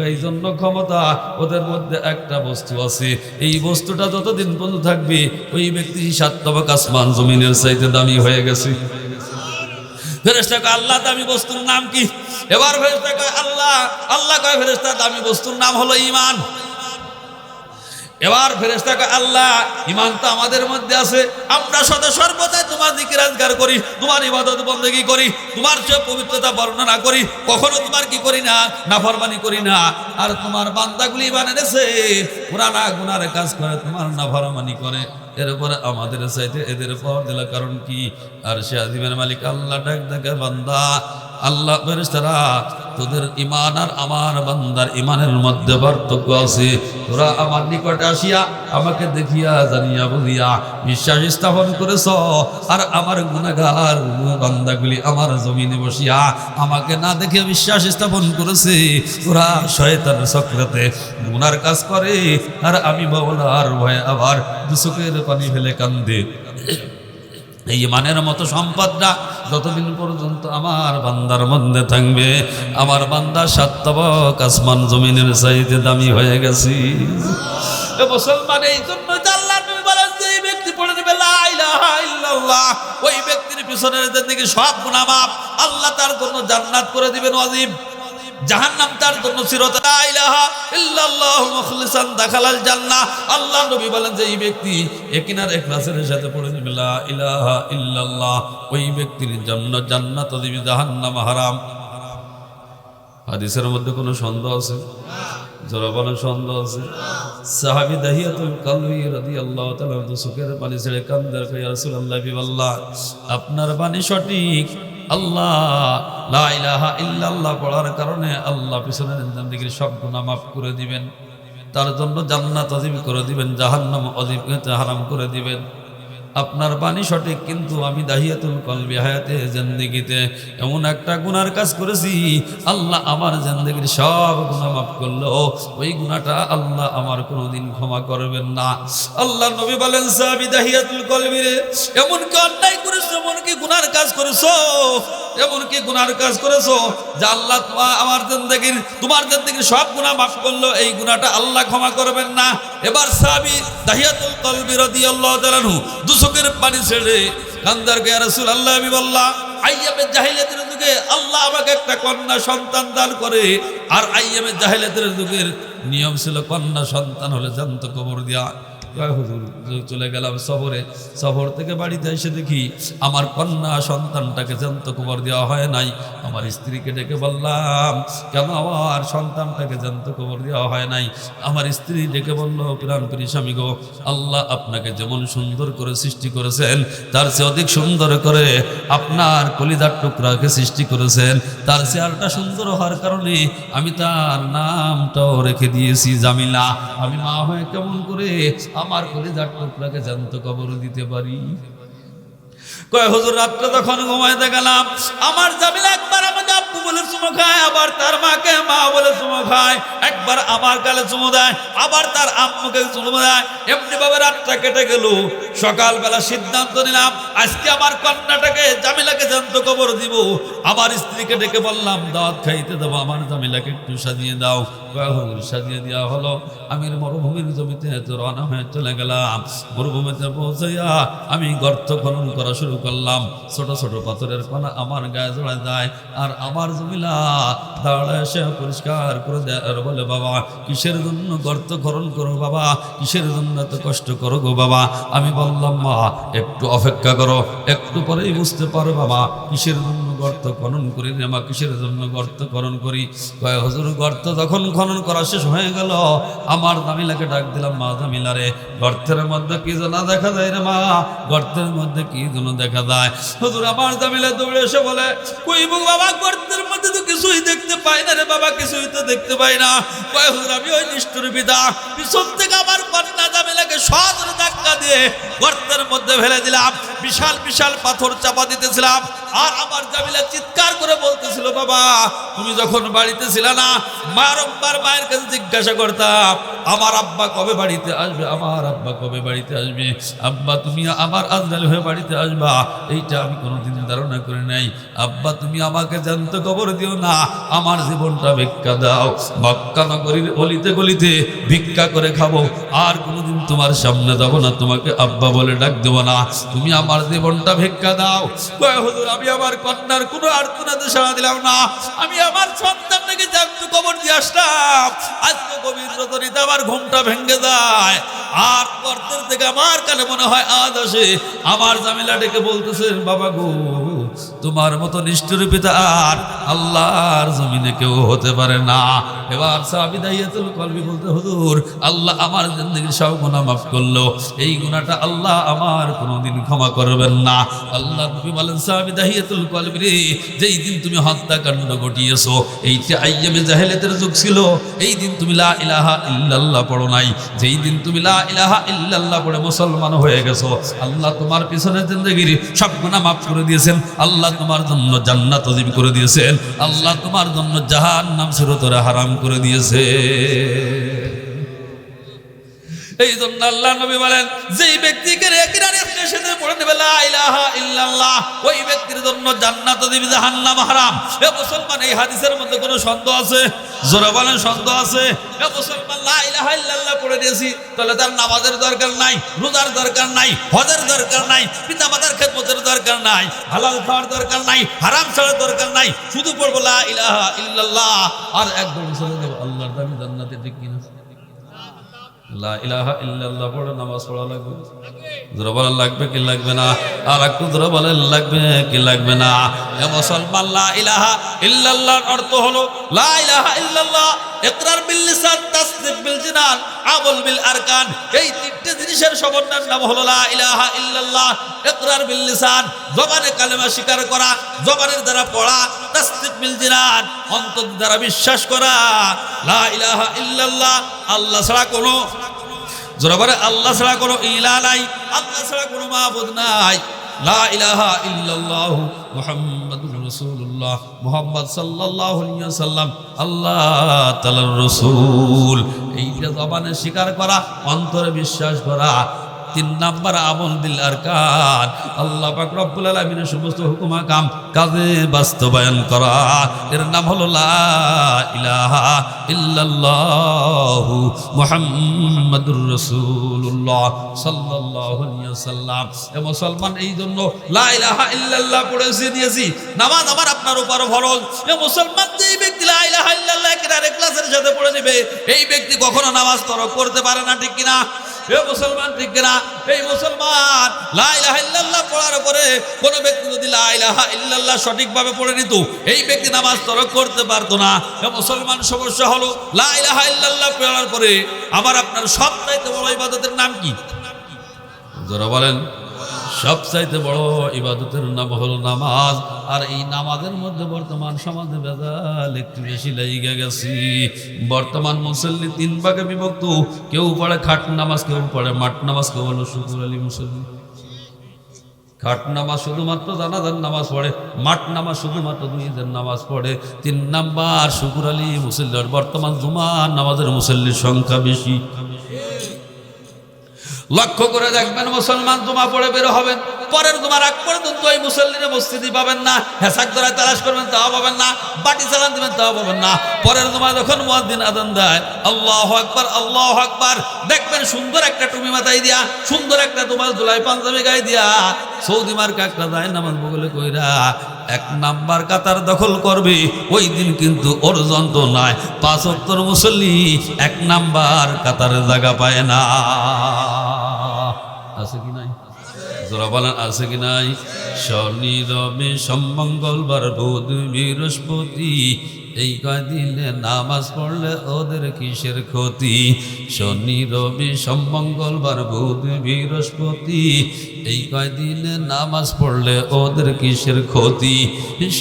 এই জন্য ক্ষমতা, ওদের মধ্যে একটা বস্তু আছে, এই বস্তুটা যতদিন পর্যন্ত থাকবে ওই ব্যক্তি 7 তবক আসমান জমিনের চাইতে দামি হয়ে গেছে। ফেরেশতা কয় আল্লাহ, দামি বস্তুর নাম কি? এবার ফেরেশতা কয় আল্লাহ, আল্লাহ কয় ফেরেশতা দামি বস্তুর নাম হলো ঈমান। এবার ফেরেশতা কয় আল্লাহ, ঈমান তো আমাদের মধ্যে আছে, আমরা সদা সর্বদাই তোমার জিকির আজকার করি, তোমার ইবাদত বন্দেগী করি, তোমার চেয়ে পবিত্রতা বর্ণনা করি, কখনো তোমার কি করি না, নাফরমানি করি না। আর তোমার বান্দাগুলি ঈমান এনেছে, ওরা না গুনার কাজ করে, তোমার নাফরমানি করে, এরপরে আমাদের চাইতে এদের পাওয়ার দিলা কারণ কি? আর সে আজিমের মালিক আল্লাহ ডাক দেখে বান্দা, আল্লাহ ফেরেশতারা, তোদের ঈমান আর আমার বান্দার ঈমানের মধ্যে পার্থক্য আছে। তোরা আমার নিকটে আসিয়া আমাকে দেখিয়া জানিয়া বুঝিয়া বিশ্বাস স্থাপন করেছ, আর আমার গুনাহগার বান্দাগুলি আমার জমিনে বসিয়া আমাকে না দেখে বিশ্বাস স্থাপন করেছে। তোরা শয়তানের চক্রতে গুনার কাজ করে, আর আমি মাওলার ভয়ে আবার দুচোখের পানি ফেলে কান্দে। এই ঈমানের মতো সম্পদটা যতদিন পর্যন্ত আমার বান্দার মধ্যে থাকবে, আমার বান্দা 7 তবক আসমান জমিনের চাইতে দামি হয়ে গেছে। মুসলমান, এই জন্য আল্লাহ নবী বলেন যে এই ব্যক্তি পড়ে নেবে লা ইলাহা ইল্লাল্লাহ, ওই ব্যক্তির পিছনের জিন্দেগি সব গুনাহ মাফ, আল্লাহ তার জন্য জান্নাত করে দিবেন ওয়াজিব, জাহান্নাম তার জন্য চিরতরে। লা ইলাহা ইল্লাল্লাহু মুখলিসান দাখালাল জান্নাহ। আল্লাহ নবী বলেন যে এই ব্যক্তি একিনার ইখলাসের সাথে পড়ে নেবে লা ইলাহা ইল্লাল্লাহ, ওই ব্যক্তির জন্য জান্নাত দিবে, জাহান্নাম হারাম। হাদিসের মধ্যে কোনো সন্দেহ আছে? যারা বলেন সন্দেহ আছে? সাহাবী দাহিয়াতুল কালবি রাদিয়াল্লাহু তাআলা চোখের পানি ছেড়ে কান্দার ইয়া রাসূলুল্লাহ, বিল্লাহ আপনার বাণী সঠিক, আল্লাহ লা ইলাহা ইল্লাল্লাহ পড়ার কারণে আল্লাহ পিছনের জিন্দেগীর সব গুনাহ মাফ করে দিবেন, তার জন্য জান্নাত ওয়াজিব করে দিবেন, জাহান্নাম ওয়াজিব হারাম করে দিবেন। আপনার বাণী সঠিক, কিন্তু আমি দাহিয়াতুল কলবি হায়াতে জিন্দেগিতে এমন একটা গুনার কাজ করেছি, আল্লাহ আমার জিন্দেগির সব গুনাহ মাফ করলো, ওই গুনাহটা আল্লাহ আমার কোনোদিন ক্ষমা করবেন না। আল্লাহ নবী বলেন সাহাবী দাহিয়াতুল কলবি রে, এমন কি অন্যায় করেছো, এমন কি গুনার কাজ করেছো, এমন কি গুনার কাজ করেছো যে আল্লাহ আমার জিন্দেগির, তোমার জিন্দেগির সব গুনাহ মাফ করলো, এই গুনাহটা আল্লাহ ক্ষমা করবেন না। এবার সাহাবী দাহিয়াতুল কলবি রাদিয়াল্লাহু তাআলা দুচোখের পানি ছেড়ে কান্দার ইয়া রাসূলুল্লাহ, আমি বললাম আইয়ামে জাহিলিয়াতের যুগে আল্লাহ আমাকে একটা কন্যা সন্তান দান করে, আর আইয়ামে জাহিলিয়াতের যুগের নিয়ম ছিল কন্যা সন্তান হলে জ্যান্ত কবর দেওয়া। হুজুর চলে গেলাম সফরে, সফর থেকে বাড়িতে এসে দেখি আমার কন্যা সন্তানটাকে জ্যান্ত কবর দেওয়া হয় নাই। আমার স্ত্রীকে ডেকে বললাম কেন আমার সন্তানটাকে জ্যান্ত কবর দেওয়া হয় নাই? আমার স্ত্রী ডেকে বলল, প্রাণপ্রিয় স্বামী গো, আল্লাহ আপনাকে যেমন সুন্দর করে সৃষ্টি করেছেন তার চেয়ে অধিক সুন্দর করে আপনার কলিজার টুকরাকে সৃষ্টি করেছেন, তার চেহারাটা সুন্দর হওয়ার কারণে আমি তার নামটাও রেখে দিয়েছি জামিলা। আমি মা হয়ে কেমন করে আমার কলিজার টুকরাকে জ্যান্ত কবর দিতে পারি? কয় হুজুর রাত্রে তখন ঘুমাইতে গেলাম, আমার জামিলা একবার আমাকে আব্বু বলে চুমু খায়, আবার তার মাকে মা বলে চুমু খায়, একবার আমার গালে চুমু দেয়, আবার তার আম্মুকে চুমু দেয়। এমনি ভাবে রাতটা কেটে গেল। সকালবেলা সিদ্ধান্ত নিলাম আজকে আমার কন্যাটাকে জামিলাকে জ্যান্ত কবর দিব। আমার স্ত্রীকে ডেকে বললাম দাওয়াত খাইতে দেবো, আমার জামিলাকে একটু সাজিয়ে দাও। সাজিয়ে দেওয়া হলো। আমি মরুভূমির জমিতে রওনা হয়ে চলে গেলাম। মরুভূমিতে পৌঁছাইয়া আমি গর্ত খনন করা শুরু করলাম। ছোট ছোট পাথরের কণা আমার গায়ে জড়া যায়, আর আমার জমিলা দাঁড়ায় এসে পরিষ্কার করে দেয় আর বলে বাবা কিসের জন্য গর্ত খনন করো বাবা, কিসের জন্য এত কষ্ট করো গো বাবা। আমি বললাম মা একটু অপেক্ষা করো, একটু পরেই বুঝতে পারো বাবা কিসের জন্য গর্ত খনন করি রে মা, কিসের জন্য গর্ত খনন করি। কয় হুজুর গর্ত যখন খনন করা শেষ হয়ে গেল আমার জামিলাকে ডাক দিলাম, মা জামিলা রে গর্তের মধ্যে কি যেন দেখা যায় রে মা, গর্তের মধ্যে কি যেন দেখা যায়। হুজুর আমার জামিলা দৌড়ে এসে বলে কই বাবা গর্তের মধ্যে তো কিছুই দেখতে পাই না রে বাবা, কিছুই তো দেখতে পাই না। কয় হুজুর আমি ওই নিষ্ঠুর পিতা পিছন থেকে আমার কন্যা জামিলাকে সজোরে ধাক্কা দিয়ে গর্তের মধ্যে ফেলে দিলাম। বিশাল বিশাল পাথর চাপা দিতেছিলাম, আর আমার জামিলা চিৎকার করে বলতেছিল বাবা তুমি যখন বাড়িতে ছিল না বারংবার মায়ের কাছে জিজ্ঞাসা করতাম আমার আব্বা কবে বাড়িতে আসবে, আমার আব্বা কবে বাড়িতে আসবে, আব্বা তুমি আমার আজরাইল হয়ে বাড়িতে আসবা, এইটা আমি কোনোদিন ধারণা করি নাই। আব্বা তুমি আমাকে জ্যান্ত কবর দিও না, আমার জীবনটা ভিক্ষা দাও, মক্কা নগরীর অলিতে গলিতে ভিক্ষা করে খাবো, আর কোনোদিন তোমার সামনে যাবো না, তোমাকে আব্বা বলে ডাক দেবো না, তুমি আমার জীবনটা ভিক্ষা দাও। কয় হুজুর আমি আমার কন্যার কোনো আর্তনাদে সাড়া দিলাম না, আমি আমার সন্তানটাকে জ্যান্ত কবর দিয়ে আসলাম। আজকে গভীর রজনীতে আমার ঘুমটা ভেঙে যায়, আর গর্তের থেকে আমার কানে মনে হয় আওয়াজ আসে, আমার জামিলা ডেকে বলতেছেন বাবা গো তোমার মতো নিষ্ঠুর পিতা আর আল্লাহর জমিনে কেউ হতে পারে না। এবার সাহাবী দাইয়াতুল কলবি বলতে হুজুর আল্লাহ আমার জিন্দেগির সব গুনাহ মাফ করলো, এই গুনাহটা আল্লাহ আমার কোনোদিন ক্ষমা করবেন না। আল্লাহ নবী বলেন সাহাবী দাইয়াতুল কলবি রে যেই দিন তুমি হত্যাকাণ্ড ঘটিয়েছো এইটা আইয়ামে জাহেলিয়াতের যুগ ছিল, এই দিন তুমি লা ইলাহা ইল্লাল্লাহ পড়ো নাই, যেই দিন তুমি লা ইলাহা ইল্লাল্লাহ পড়ে মুসলমান হয়ে গেছো আল্লাহ তোমার পিছনের জিন্দেগির সব গুনাহ মাফ করে দিয়েছেন, আল্লাহ তোমার জন্য জান্নাত ওয়াজিব করে দিয়েছেন, আল্লাহ তোমার জন্য জাহান্নাম চিরতরে হারাম করে দিয়েছে। এই জন্য আল্লাহ নবী বলেন যেই ব্যক্তিকে একরারে সাথে পড়ে নেবে লা ইলাহা ইল্লাল্লাহ ওই ব্যক্তির জন্য জান্নাত ওয়াজিব জাহান্নাম হারাম। এ মুসলমান এই হাদিসের মধ্যে কোনো সন্দেহ আছে? জোরে বলেন সন্দেহ আছে? এ মুসলমান লা ইলাহা ইল্লাল্লাহ পড়ে দিয়েছি তাহলে তার নামাজের দরকার নাই, রোজার দরকার নাই, হজের দরকার নাই, পিতামাতার খেদমতের দরকার নাই, হালাল খাওয়ার দরকার নাই, হারাম ছাড়ার দরকার নাই, শুধু পড়বো লা ইলাহা ইল্লাল্লাহ আর একদম চলে যাবো আল্লাহর দামি জান্নাতে। ঠিক কিনা? লা ইলাহা ইল্লাল্লাহ পড়ে নামাজ পড়া লাগবে, জোরে বলেন লাগবে কি লাগবে না? আর একটু জোরে বলেন লাগবে কি লাগবে না? এ মুসলমান লা ইলাহা ইল্লাল্লাহর অর্থ হলো লা ইলাহা ইল্লাল্লাহ ইকরার বিল লিসান, তাসদীক বিল জিনান, আমল বিল আরকান। এই তিনটে জিনিসের সমন্বয়ের নাম হলো লা ইলাহা ইল্লাল্লাহ। ইকরার বিল লিসান জবানে কালেমা স্বীকার করা, জবানের দ্বারা পড়া, তাসদীক বিল জিনান অন্তর দ্বারা বিশ্বাস করা লা ইলাহা ইল্লাল্লাহ আল্লাহ ছাড়া কোনো জোরে বলে আল্লাহ ছাড়া কোনো ইলাহ নাই, আল্লাহ ছাড়া কোনো মাবুদ নাই। লা ইলাহা ইল্লাল্লাহু মুহাম্মাদুর রাসূলুল্লাহ, মুহাম্মদ সাল্লাল্লাহু আলাইহি ওয়াসাল্লাম আল্লাহ তাআলার রাসূল। এইটা জবানে স্বীকার করা, অন্তরে বিশ্বাস করা। 3 নাম্বার আমল বিল আরকান, আল্লাহ পাক রব্বুল আলামিনের সমস্ত হুকুম আহকাম কাজে বাস্তবায়ন করা, এর নাম হলো লা ইলাহা ইল্লাল্লাহু মুহাম্মাদুর রাসূলুল্লাহ সাল্লাল্লাহু আলাইহি ওয়াসাল্লাম। এ মুসলমান এই জন্য লা ইলাহা ইল্লাল্লাহ পড়েছি দিয়েছি, নামাজ আমার আপনার উপর ফরজ। এ মুসলমান যেই ব্যক্তি লা ইলাহা ইল্লাল্লাহ একেবারে ইখলাসের সাথে পড়ে নেবে এই ব্যক্তি কখনো নামাজ তরক করতে পারে না। ঠিক কিনা? এ মুসলমান ঠিক কিনা? এই মুসলমান লা ইলাহা ইল্লাল্লাহ পড়ার পরে কোন ব্যক্তি যদি লা ইলাহা ইল্লাল্লাহ সঠিকভাবে পড়ে নিত এই ব্যক্তি নামাজ তরক করতে পারতো না। এ মুসলমান সমস্যা হলো লা ইলাহা ইল্লাল্লাহ পড়ার পরে আমার আপনার সবচাইতে বড় ইবাদতের নাম কি? যারা বলেন সবচাইতে বড় ইবাদতের নাম হলো নামাজ। আর এই নামাজের মধ্যে বর্তমান সমাজে ভেজাল একটু বেশি লেগে গেছি। বর্তমান মুসল্লি 3 ভাগে বিভক্ত, কেউ পড়ে খাট নামাজ, কেউ পড়ে মাঠ নামাজ, কেউ হলো শুকুর আলী মুসল্লি। খাট নামাজ শুধুমাত্র জানাজার নামাজ পড়ে, মাঠ নামাজ শুধুমাত্র দুই ঈদের নামাজ পড়ে। 3 নাম্বার শুকুর আলী মুসল্লির বর্তমান জুমার নামাজের মুসল্লির সংখ্যা বেশি। লক্ষ্য করে দেখবেন মুসলমান জুমা পড়ে বের হবেন, পরের জুমার আগ পর্যন্ত ওই মুসল্লিরে মসজিদই পাবেন না। হেসাক ধরায় তালাশ করবেন, তাও পাবেন না। বাটি চালান দিবেন, তাও পাবেন না। পরের জুমা যখন মুয়াজ্জিন আযান দেয় আল্লাহু আকবার আল্লাহু আকবার, দেখবেন সুন্দর একটা টুপি মাথায় দিয়া, সুন্দর একটা তোমার জুলাই পাঞ্জাবি গায়ে দিয়া, সৌদি মার্কা একটা যায় নামাজ বগলে কইরা 1 নাম্বার কাতার দখল করবে। ওই দিন কিন্তু ওর যন্ত্র নাই। 5 ওয়াক্তের মুসল্লি 1 নাম্বার কাতারে জায়গা পায় না। আছে কি নাই? জোরা বলেন আছে কি নাই? শনি রবি সোম মঙ্গলবার বুধ বৃহস্পতি, এই কয়দিনে নামাজ পড়লে ওদের কিসের ক্ষতি? শনি রবি সোম মঙ্গলবার বুধ বৃহস্পতি, এই কয়দিনে নামাজ পড়লে ওদের কিসের ক্ষতি?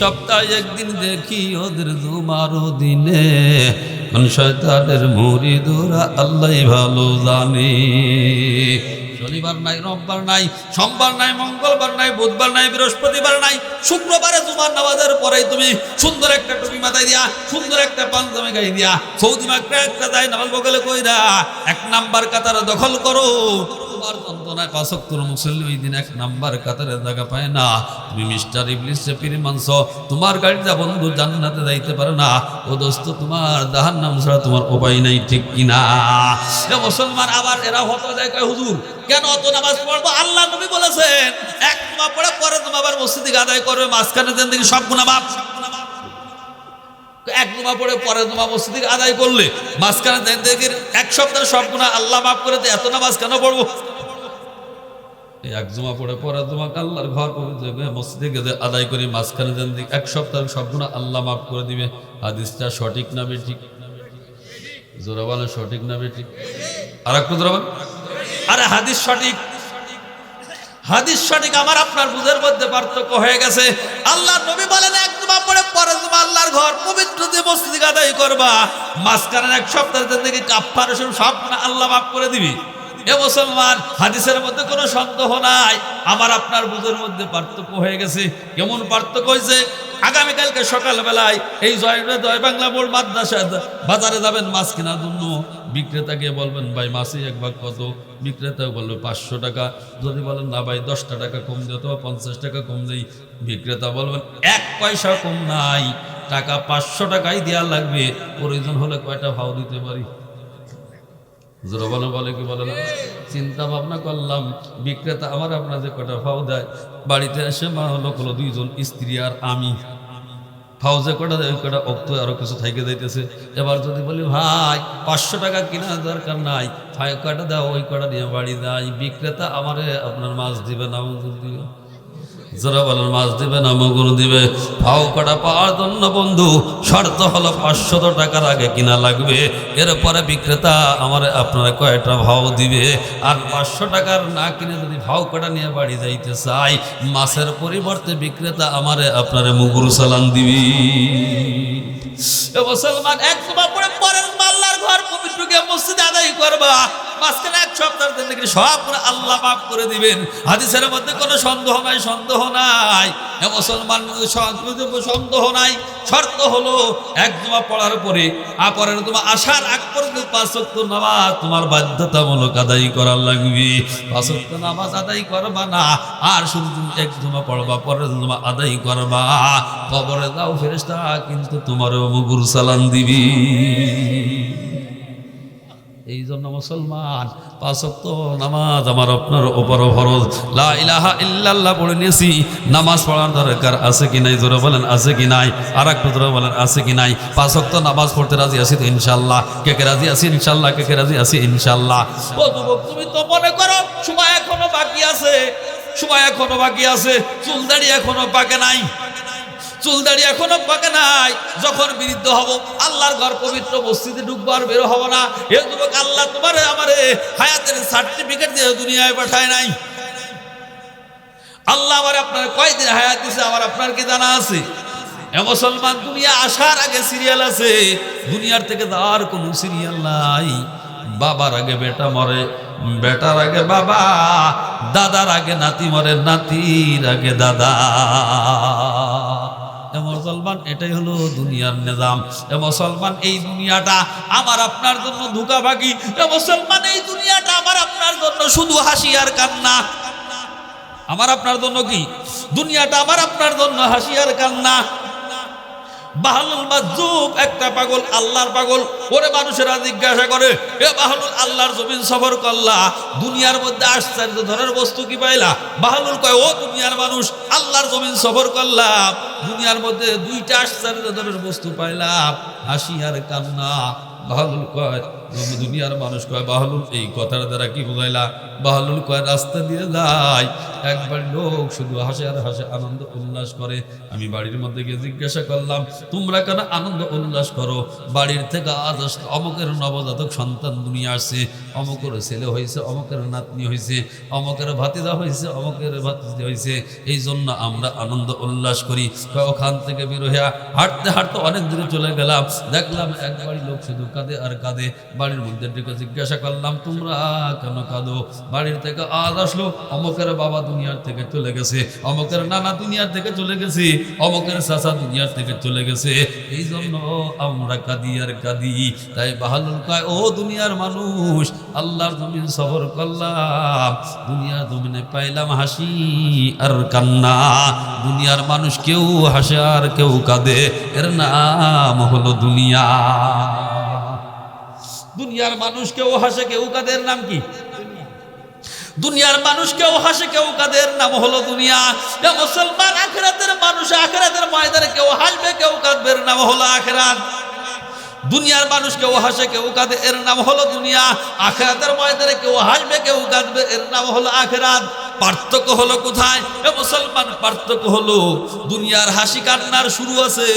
সপ্তাহে একদিন দেখি ওদের জুমারও দিনে, কোন শয়তানের মুরিদরা আল্লাহ ভালো জানে। শনিবার নাই, রোববার নাই, সোমবার নাই, মঙ্গলবার নাই, বুধবার নাই, বৃহস্পতিবার নাই, শুক্রবারে জুমার নামাজের পরেই তুমি সুন্দর একটা টুপি মাথায় দিয়া, সুন্দর একটা পাঞ্জাবি গায়ে দিয়া, সৌদি মার্কা একটা যায় নামাজ বগলে কইরা 1 নাম্বার কাতারে দখল করো। তোমার যন্ত্রণায় 5 ওয়াক্তের মুসল্লি ওই দিন 1 নাম্বার কাতারে জায়গা পায় না। তুমি মিস্টার ইবলিসে পীর মানছ, তোমার গাড়িটা বন্ধু জান্নাতে যাইতে পারে না। ও দোস্ত, তোমার জাহান্নাম ছাড়া তোমার উপায় নাই, ঠিক কিনা? মুসলমান আবার এরা হতো যায়, কয় হুজুর কেন অত নামাজ পড়বো? আল্লাহ নবী বলেছেন 1 জুমা পড়ে পরে জুমা আবার মসজিদে আদায় করবে, মাঝখানে জিন্দেগি সব গুনাহ মাফ। 1 জুমা পড়ে পরে জুমা মসজিদে আদায় করলে মাঝখানে জিন্দেগির 1 সপ্তাহ সব গুনাহ আল্লাহ মাফ করে দেয়। এত নামাজ কেন পড়বো? 1 জুমা পড়ে পরে জুমা আল্লাহর ঘর মসজিদে গিয়ে আদায় করি, মাঝখানে জিন্দেগি 1 সপ্তাহ সব গুনাহ আল্লাহ মাফ করে দিবে। হাদিসটা সঠিক না বেঠিক? জোরা বলেন সঠিক না বেঠিক? আর একটু জোরা বলেন। আরে হাদিস সঠিক, হাদিস সঠিক। আমার আপনার বুঝের মধ্যে পার্থক্য হয়ে গেছে। আল্লাহ নবী বলেন 1 জুমা পড়ে পরে জুমা আল্লাহর ঘর পবিত্র দিয়ে মসজিদে আদায় করবা, মাঝখানে 1 সপ্তাহ জিন্দেগি কাফারা সব আল্লাহ মাফ করে দিবি। এ মুসলমান, হাদিসের মধ্যে কোনো সন্দেহ নাই। আমার আপনার বুঝের মধ্যে পার্থক্য হয়ে গেছে। কেমন পার্থক্য হয়েছে? আগামীকালকে সকালবেলায় এই জয় বাংলা মোড় মাদ্রাসা বাজারে যাবেন মাছ কেনার জন্য। বিক্রেতাকে বলবেন ভাই মাছে 1 ভাগ কত? বিক্রেতা বলবে 500 টাকা। যদি বলেন না ভাই 10টা টাকা কম দিই অথবা 50 টাকা কম দিই, বিক্রেতা বলবেন 1 পয়সা কম নাই, টাকা 500 টাকাই দেওয়া লাগবে। প্রয়োজন হলে কয়টা ভাও দিতে পারি? জোরা বলে কি বলে না? চিন্তা ভাবনা করলাম, বিক্রেতা আমার আপনার যে কটা ভাও দেয়, বাড়িতে এসে মা হলো 2 জন স্ত্রী আর আমি, ভাও যে কটা দেয় কটা অক্ত আরো কিছু থাইকে যাইতেছে। এবার যদি বলি ভাই 500 টাকা কেনার দরকার নাই, ভাই কটা দাও, ওই কটা নিয়ে বাড়ি যাই, বিক্রেতা আমারে আপনার মাছ দিবে না মজুর দিবে? যারা বলেন মাছ দিবে না মগুর দিবে? ভাও কটা পাওয়ার জন্য বন্ধু শর্ত হলো 500 টাকার আগে কিনা লাগবে। এরপরে বিক্রেতা আমারে আপনারা কয়টা ভাও দিবে। আর 500 টাকার না কিনে যদি ভাও কটা নিয়ে বাড়ি যাইতে চাই, মাছের পরিবর্তে বিক্রেতা আমারে আপনারে মুগুর চালান দিবি। মুসলমান, 1 জুমা পড়ে পরের আল্লাহর ঘর পবিত্র গিয়ে মসজিদে আদায় করবা, মাঝখানে 1 সপ্তাহ জিন্দেগি সব আল্লাহ মাফ করে দিবেন। হাদিসের মধ্যে কোনো সন্দেহ নাই, সন্দেহ নাই। মুসলমান, সন্দেহ নাই। শর্ত হলো 1 জুমা পড়ার পরে পরের জুমা আসার আগ পর্যন্ত 5 ওয়াক্ত নামাজ তোমার বাধ্যতামূলক আদায় করার লাগবে। 5 ওয়াক্ত নামাজ আদায় করবা না, আর শুধু তুমি 1 জুমা পড়বা, পরের জুমা আদায় করবা। কবরে দাও ফেরেশতা কিন্তু তোমারও মুগুর চালান দিবি। এই জন্য মুসলমান 5 ওয়াক্ত নামাজ আমার আপনার উপর ফরজ। লা ইলাহা ইল্লাল্লাহ পড়ে নিয়েছি, নামাজ পড়ার দরকার আছে কি নাই? জোরে বলেন আছে কি নাই? আর একটু জোরে বলেন আছে কি নাই? 5 ওয়াক্ত নামাজ পড়তে রাজি আছি তো ইনশাআল্লাহ? কে কে রাজি আছি ইনশাআল্লাহ? কে কে রাজি আছি ইনশাআল্লাহ? ও যুবক, তুমি তো মনে করো সময় এখনো বাকি আছে, সময় এখনো বাকি আছে, চুল দাড়ি এখনো পাকে নাই, চুল দাড়ি এখনো পাকে নাই। যখন বিরুদ্ধ হব আল্লাহর ঘর পবিত্র মসজিদে ঢুকবো আর বের হব না। হে যুবক, আল্লাহ তোমারে আমারে হায়াতের সার্টিফিকেট দিয়ে দুনিয়ায় পাঠায় নাই। আল্লাহ আমার আপনার কয়দিন হায়াত দিছে আমার আপনার কি জানা আছে? এ মুসলমান, দুনিয়া আসার আগে সিরিয়াল আছে, দুনিয়ার থেকে যাওয়ার কোনো সিরিয়াল নাই। বাবার আগে বেটা মরে, বেটার আগে বাবা, দাদার আগে নাতি মরে, নাতির আগে দাদা। মুসলমান, এটাই হলো দুনিয়ার নিজাম। মুসলমান, এই দুনিয়াটা আমার আপনার জন্য ধোঁকাবাজি। মুসলমান, এই দুনিয়াটা আমার আপনার জন্য শুধু হাসি আর কান্না। আমার আপনার জন্য কি দুনিয়াটা? আমার আপনার জন্য হাসি আর কান্না। বাহলুল মাজুব একটা পাগল, আল্লাহর পাগল। ওরে মানুষেরা জিজ্ঞাসা করে, এ বাহলুল, আল্লাহর জমিন সফর করলা, দুনিয়ার মধ্যে আশ্চর্য ধরনের বস্তু কি পাইলা? বাহলুল কয়, ও দুনিয়ার মানুষ, আল্লাহর জমিন সফর করলাম, দুনিয়ার মধ্যে দুইটা আশ্চর্য ধরনের বস্তু পাইলাম, হাসি আর কান্না। বাহলুল কয়, দুনিয়ার মানুষ কয়, বাহলুল এই কথার দ্বারা কি বুঝাইলা? বাহলুল কয়, রাস্তা দিয়ে যায়, একবার লোক শুধু হাসে আর হাসে, আনন্দ উল্লাস করে। আমি বাড়ির মধ্যে গিয়ে জিজ্ঞাসা করলাম, তোমরা কেন আনন্দ উল্লাস করো? বাড়ির থেকে আজ অমুকের নবজাতক সন্তান দুনিয়া আসছে, অমুকের ছেলে হয়েছে, অমুকের নাতনি হয়েছে, অমুকের ভাতিজা হয়েছে, অমুকের ভাতিজা হয়েছে, এই জন্য আমরা আনন্দ উল্লাস করি। ওখান থেকে বের হইয়া হাঁটতে হাঁটতে অনেক দূরে চলে গেলাম, দেখলাম এক বাড়ির লোক শুধু কাঁদে আর কাঁদে। বাড়ির মধ্যে ডেকে জিজ্ঞাসা করলাম, তোমরা কেন কাঁদো? বাড়ির থেকে আজ আসলো, অমুকের বাবা দুনিয়ার থেকে চলে গেছে, অমুকের নানা দুনিয়ার থেকে চলে গেছে, অমুকের চাচা দুনিয়ার থেকে চলে গেছে, এই জন্য আমরা কাঁদি আর কাঁদি। তাই বাহলুল কয়, ও দুনিয়ার মানুষ, আল্লাহর জমিন সফর করলাম, দুনিয়ার জমিনে পাইলাম হাসি আর কান্না। দুনিয়ার মানুষ কেউ হাসে আর কেউ কাঁদে, এর নাম হলো দুনিয়া। দুনিয়ার মানুষ কেউ হাসে কেউ কাঁদে, এর নাম কি? দুনিয়ার মানুষ কেউ হাসে কেউ কাঁদের নাম হলো দুনিয়া। মুসলমান, আখিরাতের মানুষ, আখিরাতের ময়দানে কেউ হাসবে কেউ কাঁদবে, এর নাম হলো আখিরাত। দুনিয়ার মানুষ কেউ হাসে কেউ কাঁদে, এর নাম হলো দুনিয়া। আখিরাতের ময়দানে কেউ হাসবে কেউ কাঁদবে, এর নাম হলো আখিরাত। পার্থক্য হলো কোথায়? মুসলমান, পার্থক্য হলো দুনিয়ার হাসি কান্নার শুরু আছে,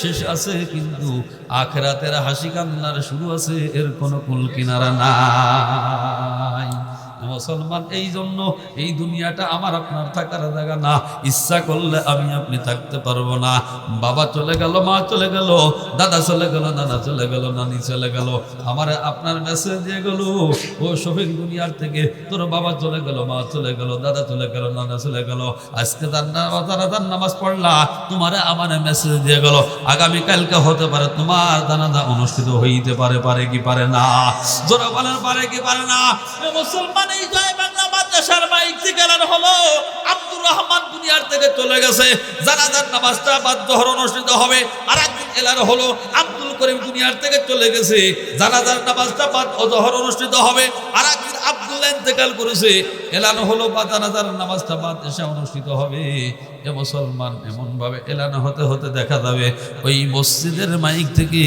শেষ আছে, কিন্তু আখিরাতের হাসি কান্নার শুরু আছে, এর কোনো কুল কিনারা নাই। মুসলমান, এই জন্য এই দুনিয়াটা আমার আপনার থাকার জায়গা না। ইচ্ছা করলে আমি আপনি থাকতে পারবো না। বাবা চলে গেল, মা চলে গেল, দাদা চলে গেল, নানা চলে গেল, নানি চলে গেল, আমার আপনার মেসেজ দিয়ে গেল, ও শফিক, দুনিয়ার থেকে তোর বাবা চলে গেল, মা চলে গেল, দাদা চলে গেল, নানা চলে গেল, আজকে তার নামাজ পড়লা, তোমার আমার মেসেজ দিয়ে গেল, আগামীকালকে হতে পারে তোমার জানাজা অনুষ্ঠিত হইতে পারে, পারে কি পারে না? জোরে বলেন, পারে কি পারে না? মুসলমান, এই জয় বাংলা মাদ্রাসার মাইক থেকে এলান হলো, আব্দুর রহমান দুনিয়ার থেকে চলে গেছে, জানাজার নামাজটা বাদ জোহর অনুষ্ঠিত হবে। আর একদিন এলান হলো, আব্দুল করিম দুনিয়ার থেকে চলে গেছে, জানাজার নামাজটা বাদ জোহর অনুষ্ঠিত হবে। আর একদিন আব্দুল ইন্তেকাল করেছে, এলান হলো, বা জানাজার নামাজটা বাদ এসে অনুষ্ঠিত হবে। এ মুসলমান, এমন ভাবে এলান হতে হতে দেখা যাবে ওই মসজিদের মাইক থেকে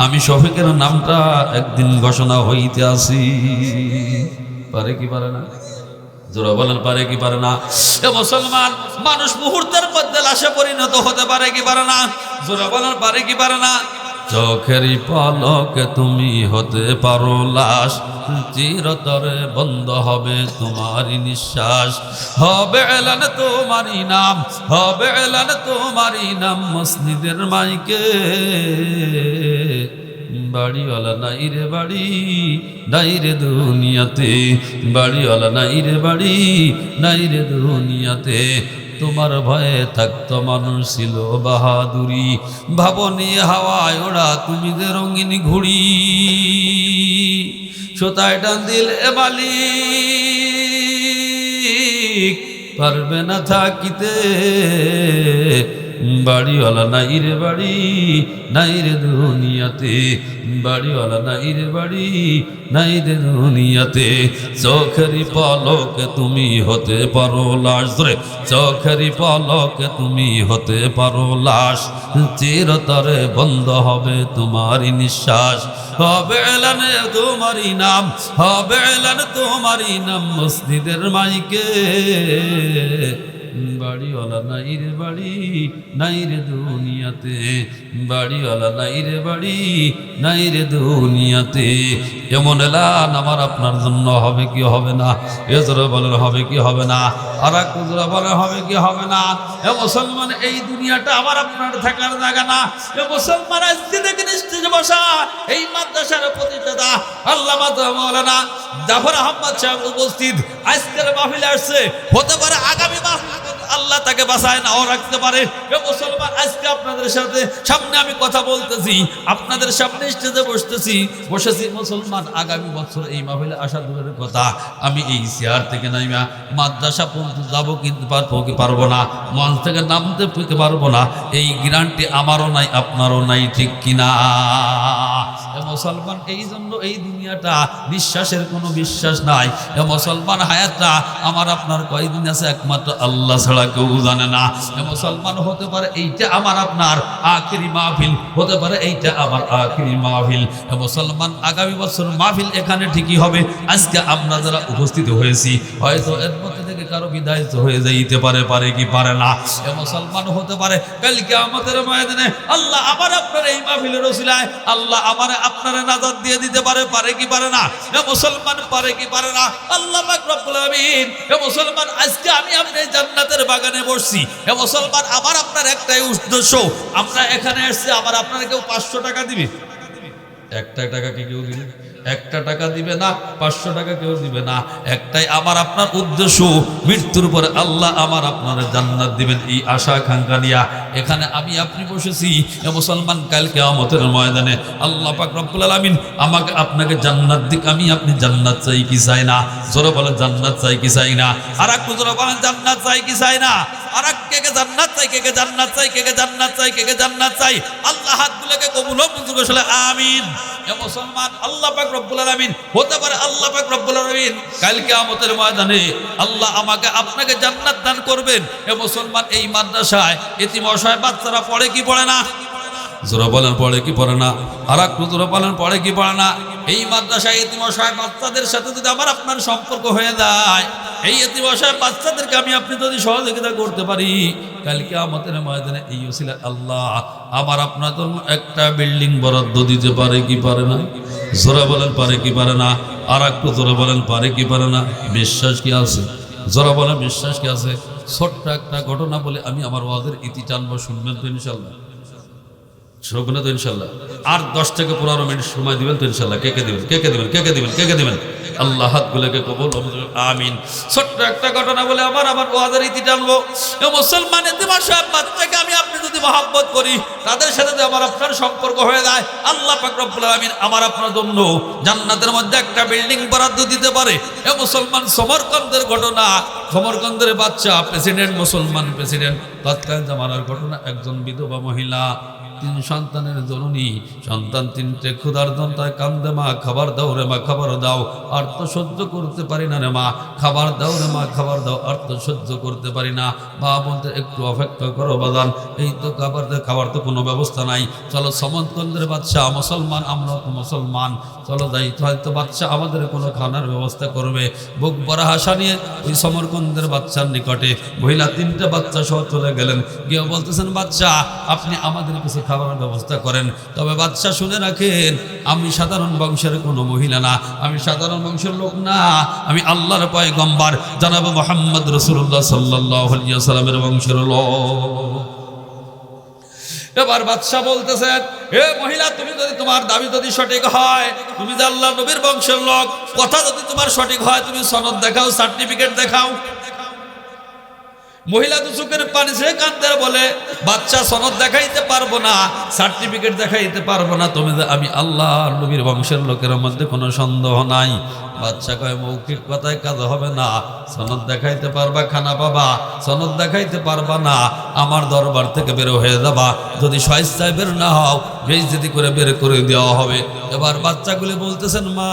আমি শফিকের নামটা একদিন ঘোষণা হইতে আসি। পারে কি পারে না? জোরে বলেন, পারে কি পারে না? এ মুসলমান, মানুষ মুহূর্তের মধ্যে লাশে পরিণত হতে পারে কি পারে না? জোরে বলেন, পারে কি পারে না? চোখেরই পলকে তুমি হতে পারো লাশ, চিরতরে বন্ধ হবে তোমারই নিঃশ্বাস, হবে এলান তোমারই নাম, হবে এলান তোমারই নাম মসজিদের মাইকে। বাড়িওয়ালা নাই রে বাড়ি, নাই রে দুনিয়াতে, বাড়িওয়ালা নাই রে বাড়ি, নাই রে দুনিয়াতে, তোমার ভয়ে থাকতো মানুষ ছিল বাহাদুরি, ভাবনি হাওয়ায় ওরা তুমি যে রঙিন ঘুড়ি, সোতায় টান দিলে মালিক পারবে না থাকিতে, বাড়িওয়ালা নাই রে বাড়ি, নাই রে দুনিয়াতে, বাড়িওয়ালা নাই রে বাড়ি, নাই রে দুনিয়াতে। চোখেরই পলকে তুমি হতে পারো লাশ, ধরে চোখেরই পলকে তুমি হতে পারো লাশ, চিরতরে বন্ধ হবে তোমারই নিঃশ্বাস, হবে এলানে তোমারই নাম, হবে এলানে তোমারই নাম মসজিদের মাইকে। বাড়িওয়ালা নাই রে বাড়ি, নাই রে দুনিয়াতে, বাড়িওয়ালা নাই রে বাড়ি, নাই রে দুনিয়াতে। এমন এলান আমার আপনার জন্য হবে কি হবে না? এজরা বলেন, হবে কি হবে না? আর এক কুজরা বলে, হবে কি হবে না? এ মুসলমান, এই দুনিয়াটা আমার আপনার থাকার জায়গা না। এ মুসলমান, আজকে দেখেন স্টেজে বসা এই মাদ্রাসার প্রতিষ্ঠাতা আল্লামা মাওলানা জাফর আহমদ সাহেব উপস্থিত আজকের মাহফিলে আসছে, হতে পারে আগামী মাহফিলে আল্লাহ তাকে বাঁচায় নাও রাখতে পারে। মুসলমান, আজকে আপনাদের সাথে সামনে আমি কথা বলতেছি, আপনাদের সামনে স্টেজে বসেছি মুসলমান, আগামী বছর এই মাহফিলে আসা দূরের কথা, আমি এই চেয়ার থেকে নাইমা মাদ্রাসা পর্যন্ত যাবো কিন্তু পারবো না, মঞ্চ থেকে নামতে পারবো না, এই গ্যারান্টি আমারও নাই আপনারও নাই, ঠিক কিনা? মুসলমান, এই জন্য এই দুনিয়াটা বিশ্বাসের কোনো বিশ্বাস নাই। মুসলমান, হায়াতটা আমার আপনার কয়দিন আছে একমাত্র আল্লাহ ছাড়া কেউ জানে না। মুসলমান, হতে পারে এইটা আমার আপনার আখিরি মাহফিল, হতে পারে এইটা আমার আখিরি মাহফিল। মুসলমান, আগামী বছর মাহফিল এখানে ঠিকই হবে। আজকে আমরা যারা উপস্থিত হয়েছি, হয়তো এর মধ্যে থেকে কারো বিদায় হয়ে যাইতে পারে কি পারে না। মুসলমান, হতে পারে কালকে আমাদের ময়দানে আল্লাহ আমার আপনার এই মাহফিলের ওসিলায় আল্লাহ আমার আপনারা নাজাত দিয়ে দিতে পারে কি পারে না? মুসলমান, পারে কি পারে না? আল্লাহ পাক রব্বুল আলামিন, মুসলমান, আজকে আমি আপনি জান্নাতের বাগানে বসছি। মুসলমান, আমার আপনার একটাই উদ্দেশ্য, আমরা এখানে এসেছি, আমার আপনার কেউ 500 টাকা দিবে? একটা টাকা কি কেউ দিবে? একটা টাকা দিবে না, 500 টাকা কেউ দিবে না। একটাই আমার আপনার উদ্দেশ্য, মৃত্যুর পরে আল্লাহ আমার আপনার জান্নাত দিবেন, এই আশা আকাঙ্ক্ষা নিয়ে এখানে আমি আপনি বসেছি। মুসলমান, কাল কিয়ামতের ময়দানে আল্লাহ পাক রব্বুল আলামিন আমাকে আপনাকে জান্নাত দিক, আমি আপনি জান্নাত চাই কি চাই না? জোরে বলেন, জান্নাত চাই কি চাই না? আর একটু জোরে বলেন, জান্নাত চাই কি চাই না? আর কে জান্নাত চাই, কে জান্নাত চাই, কে জান্নাত চাই, কে জান্নাত চাই? আল্লাহ হাতগুলোকে কবুল ও মঞ্জুর করে আমিন। মুসলমান, আল্লাহ পাক রব্বুল আলামিন, হতে পারে আল্লাহ পাক রব্বুল আলামিন কাল কিয়ামতের ময়দানে আল্লাহ আমাকে আপনাকে জান্নাত দান করবেন। মুসলমান, এই মাদ্রাসায় এতিম অসহায় বাচ্চারা পড়ে কি পড়ে না? জোরে বলেন, পড়ে কি পড়ে না? আর একটু জোরে বলেন, পড়ে কি পড়ে না? এই মাদ্রাসায় এতিম অসহায় বাচ্চাদের সাথে যদি আমার আপনার সম্পর্ক হয়ে যায়, এই এতিম অসহায় বাচ্চাদেরকে আমি আপনি যদি সহযোগিতা করতে পারি, কাল কিয়ামতের ময়দানে এই ওসিলা আল্লাহ আমার আপনার জন্য একটা বিল্ডিং বরাদ্দ দিতে পারে কি পারে না? জোরে বলেন, পারে কি পারে না? আর একটু জোরে বলেন, পারে কি পারে না? বিশ্বাস কি আছে? জোরে বলেন, বিশ্বাস কি আছে? ছোট্ট একটা ঘটনা বলে আমি আমার ওয়াজের ইতি টানবো, শুনবেন তো ইনশাল্লাহ? শুনবেন তো ইনশাল্লাহ? আর 10 থেকে 15 মিনিট সময় দিবেন তো ইনশাল্লাহ? কে দিবেন? আল্লাহ হাতগুলোকে কবুল আমিন। ছোট্ট একটা ঘটনা বলে আমার ওয়াজের ইতি টানবো। মুসলমান, এতিম অসহায় বাচ্চাকে আমি আপনি যদি মহব্বত করি, তাদের সাথে যদি আমার আপনার সম্পর্ক হয়ে যায়, আল্লাহ পাক রব্বুল আলামিন আমার আপনার জন্য জান্নাতের মধ্যে একটা বিল্ডিং বরাদ্দ দিতে পারে। মুসলমান, সমরকন্দের ঘটনা, সমরকন্দের বাচ্চা প্রেসিডেন্ট, মুসলমান প্রেসিডেন্ট, তৎকালীন জামানার ঘটনা। একজন বিধবা মহিলা, 3 সন্তানের জননী, সন্তান 3টে ক্ষুধার দন্তায় কান্দে, মা খাবার দাও রে মা, খাবার দাও, আর তো সহ্য করতে পারি না রে মা, খাবার দাও রে মা, খাবার দাও, আর তো সহ্য করতে পারি না। মা বলতে, একটু অপেক্ষা করো বাজান, এই তো খাবার তো কোনো ব্যবস্থা নাই, চলো সমরকন্দের বাদশা মুসলমান, আমরা তো মুসলমান, চলো যাই, হয়তো বাদশা আমাদের কোনো খানার ব্যবস্থা করবে। বুক ভরা হাসা নিয়ে ওই সমরকন্দের বাচ্চার নিকটে মহিলা 3টে বাচ্চা সহ চলে গেলেন, গিয়ে বলতেছেন, বাদশা আপনি আমাদের কিছু খাবারের ব্যবস্থা করেন। তবে বাদশা শুনে রাখেন, আমি সাধারণ বংশের কোনো মহিলা না, আমি সাধারণ বংশের লোক না, আমি আল্লাহর পয়গম্বর জনাব মুহাম্মদ রাসূলুল্লাহ সাল্লাল্লাহু আলাইহি ওয়াসাল্লামের বংশের লোক। এবার বাদশা বলতেছেন, এ মহিলা, তুমি যদি তোমার দাবি যদি সঠিক হয়, তুমি যে আল্লাহ নবীর বংশের লোক, কথা যদি তোমার সঠিক হয়, তুমি সনদ দেখাও, সার্টিফিকেট দেখাও। মহিলা তো চোখের পানি ছেড়ে কাঁদতে বলে, বাচ্চা সনদ দেখাইতে পারবো না, সার্টিফিকেট দেখাইতে পারবো না, তুমি আমি আল্লাহ নবীর বংশের লোকের মধ্যে কোনো সন্দেহ নাই। বাচ্চা কয়, মৌখিক কথায় কাজ হবে না, সনদ দেখাইতে পারবা, খানা পাবা, সনদ দেখাইতে পারবা না, আমার দরবার থেকে বের হয়ে যাবা, যদি স্বেচ্ছায় বের না হও, বেইজ্জতি করে বের করে দেওয়া হবে। এবার বাচ্চাগুলি বলতেছেন, মা